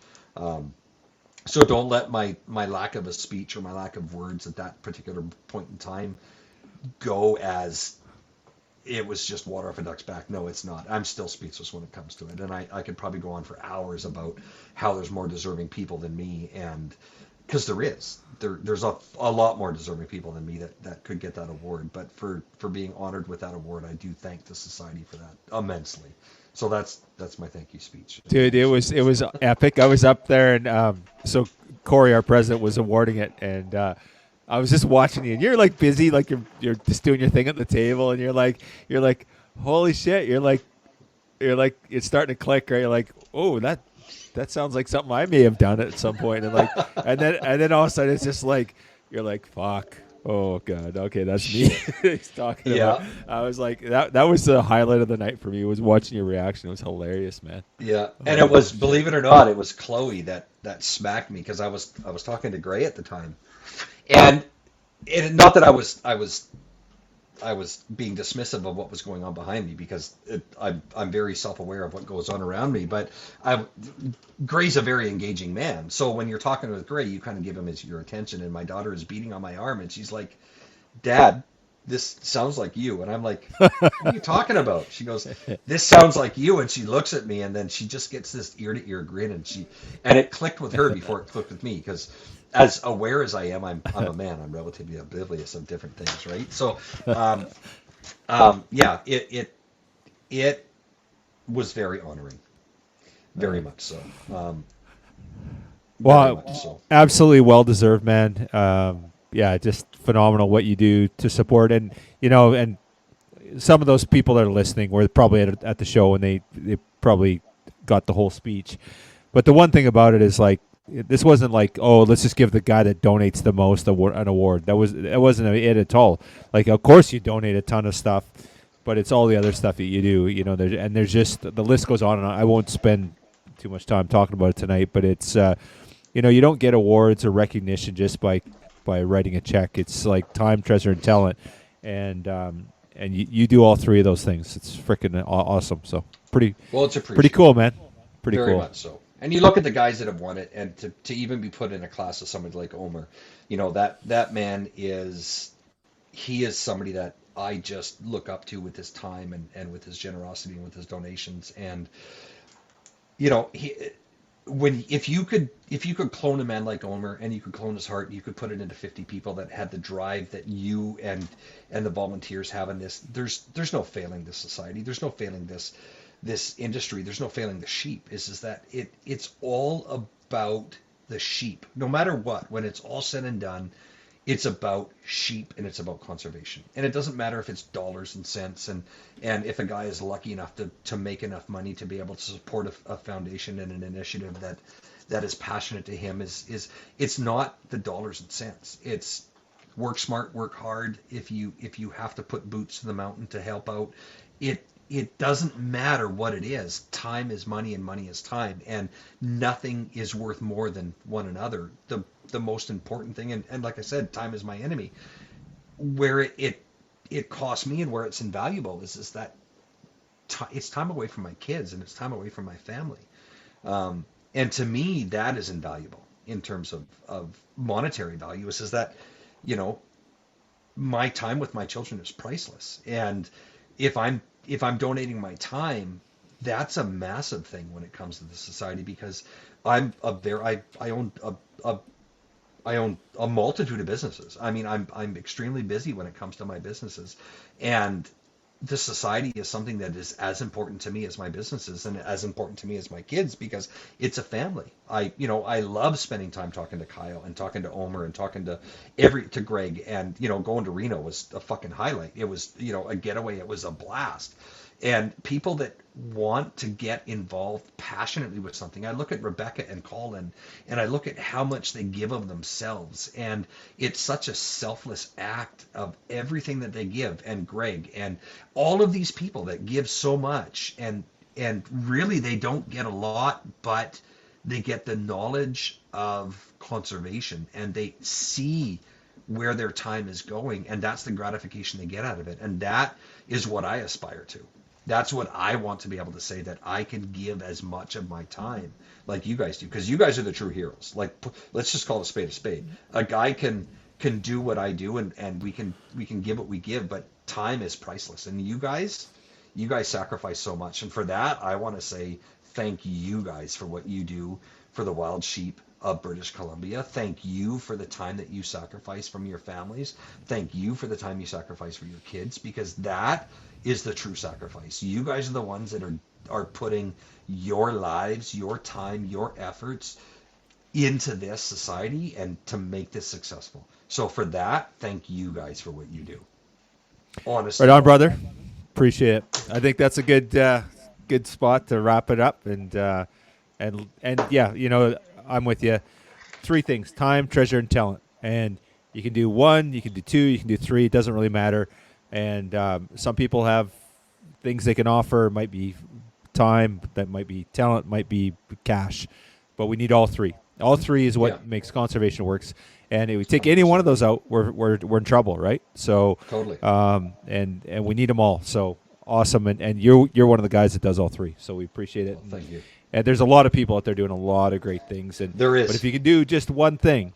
So don't let my lack of a speech or my lack of words at that particular point in time go as it was just water off a duck's back. No, it's not. I'm still speechless when it comes to it. And I could probably go on for hours about how there's more deserving people than me. And because there's a lot more deserving people than me that could get that award. But for being honored with that award, I do thank the society for that immensely. So that's my thank you speech. Dude, it was epic. I was up there, and so Corey, our president, was awarding it, and I was just watching you, and you're like busy, like you're just doing your thing at the table, and you're like, holy shit, you're like it's starting to click, right? You're like, oh, that sounds like something I may have done at some point, and like, and then all of a sudden it's just like you're like, fuck. Oh god, okay, that's me. He's talking about. Yeah. I was like, that was the highlight of the night for me. Was watching your reaction. It was hilarious, man. Yeah, and it was, believe it or not, it was Chloe that smacked me because I was talking to Gray at the time, and not that I was being dismissive of what was going on behind me, because I'm very self-aware of what goes on around me. But Gray's a very engaging man, so when you're talking with Gray, you kind of give him your attention. And my daughter is beating on my arm, and she's like, "Dad, this sounds like you." And I'm like, "What are you talking about?" She goes, "This sounds like you." And she looks at me, and then she just gets this ear-to-ear grin, and it clicked with her before it clicked with me, because as aware as I am, I'm a man. I'm relatively oblivious of different things, right? So, yeah, it was very honoring, very much so. Very much so. Absolutely well deserved, man. Yeah, just phenomenal what you do to support, and and some of those people that are listening were probably at the show, and they probably got the whole speech. But the one thing about it is, like, this wasn't like, oh, let's just give the guy that donates the most an award. That wasn't it at all. Like, of course you donate a ton of stuff, but it's all the other stuff that you do. There's just, the list goes on and on. I won't spend too much time talking about it tonight, but it's you don't get awards or recognition just by writing a check. It's like time, treasure, and talent, and you do all three of those things. It's freaking awesome. So pretty It's appreciated. pretty cool, man. Pretty Very cool. much so. And you look at the guys that have won it, and to even be put in a class of somebody like Omer, that man he is somebody that I just look up to with his time and with his generosity and with his donations. And if you could clone a man like Omer, and you could clone his heart, you could put it into 50 people that had the drive that you and the volunteers have in this. There's no failing this society. There's no failing this industry. There's no failing the sheep. Is that it's all about the sheep. No matter what, when it's all said and done, it's about sheep, and it's about conservation. And it doesn't matter if it's dollars and cents, and if a guy is lucky enough to make enough money to be able to support a foundation and an initiative that is passionate to him. It's not the dollars and cents. It's work smart, work hard. If you have to put boots to the mountain to help out, it doesn't matter what it is. Time is money, and money is time, and nothing is worth more than one another. The most important thing, and like I said, time is my enemy. Where it costs me and where it's invaluable is that it's time away from my kids, and it's time away from my family. And to me, that is invaluable in terms of monetary value. Is that my time with my children is priceless, and if I'm donating my time, that's a massive thing when it comes to the society, because I own a multitude of businesses. I mean, I'm extremely busy when it comes to my businesses, and the society is something that is as important to me as my businesses, and as important to me as my kids, because it's a family. I love spending time talking to Kyle and talking to Omer and talking to Greg, and going to Reno was a fucking highlight. It was a getaway. It was a blast. And people that want to get involved passionately with something. I look at Rebecca and Colin, and I look at how much they give of themselves, and it's such a selfless act of everything that they give. And Greg and all of these people that give so much, and really they don't get a lot, but they get the knowledge of conservation, and they see where their time is going, and that's the gratification they get out of it. And that is what I aspire to. That's what I want to be able to say, that I can give as much of my time like you guys do, because you guys are the true heroes. Like, let's just call a spade a spade. A guy can do what I do, and we can give what we give, but time is priceless. And you guys sacrifice so much, and for that I want to say thank you guys for what you do for the wild sheep. of British Columbia. Thank you for the time that you sacrifice from your families. Thank you for the time you sacrifice for your kids, because that is the true sacrifice. You guys are the ones that are putting your lives, your time, your efforts into this society and to make this successful. So for that, thank you guys for what you do. Honestly. Right on, brother. Appreciate it. I think that's a good spot to wrap it up. And yeah, I'm with you. 3 things: time, treasure, and talent. And you can do 1, you can do 2, you can do 3. It doesn't really matter. And some people have things they can offer. It might be time, that might be talent, might be cash. But we need all 3. All 3 is what makes conservation works. And if we take any one of those out, we're in trouble, right? So Totally. And we need them all. So awesome. And you're one of the guys that does all 3. So we appreciate it. Well, thank you. And there's a lot of people out there doing a lot of great things. And there is. But if you can do just one thing,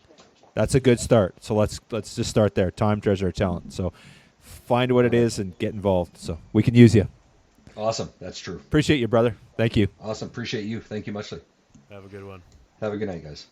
that's a good start. So let's just start there: time, treasure, talent. So find what it is and get involved. So we can use you. Awesome. That's true. Appreciate you, brother. Thank you. Awesome. Appreciate you. Thank you muchly. Have a good one. Have a good night, guys.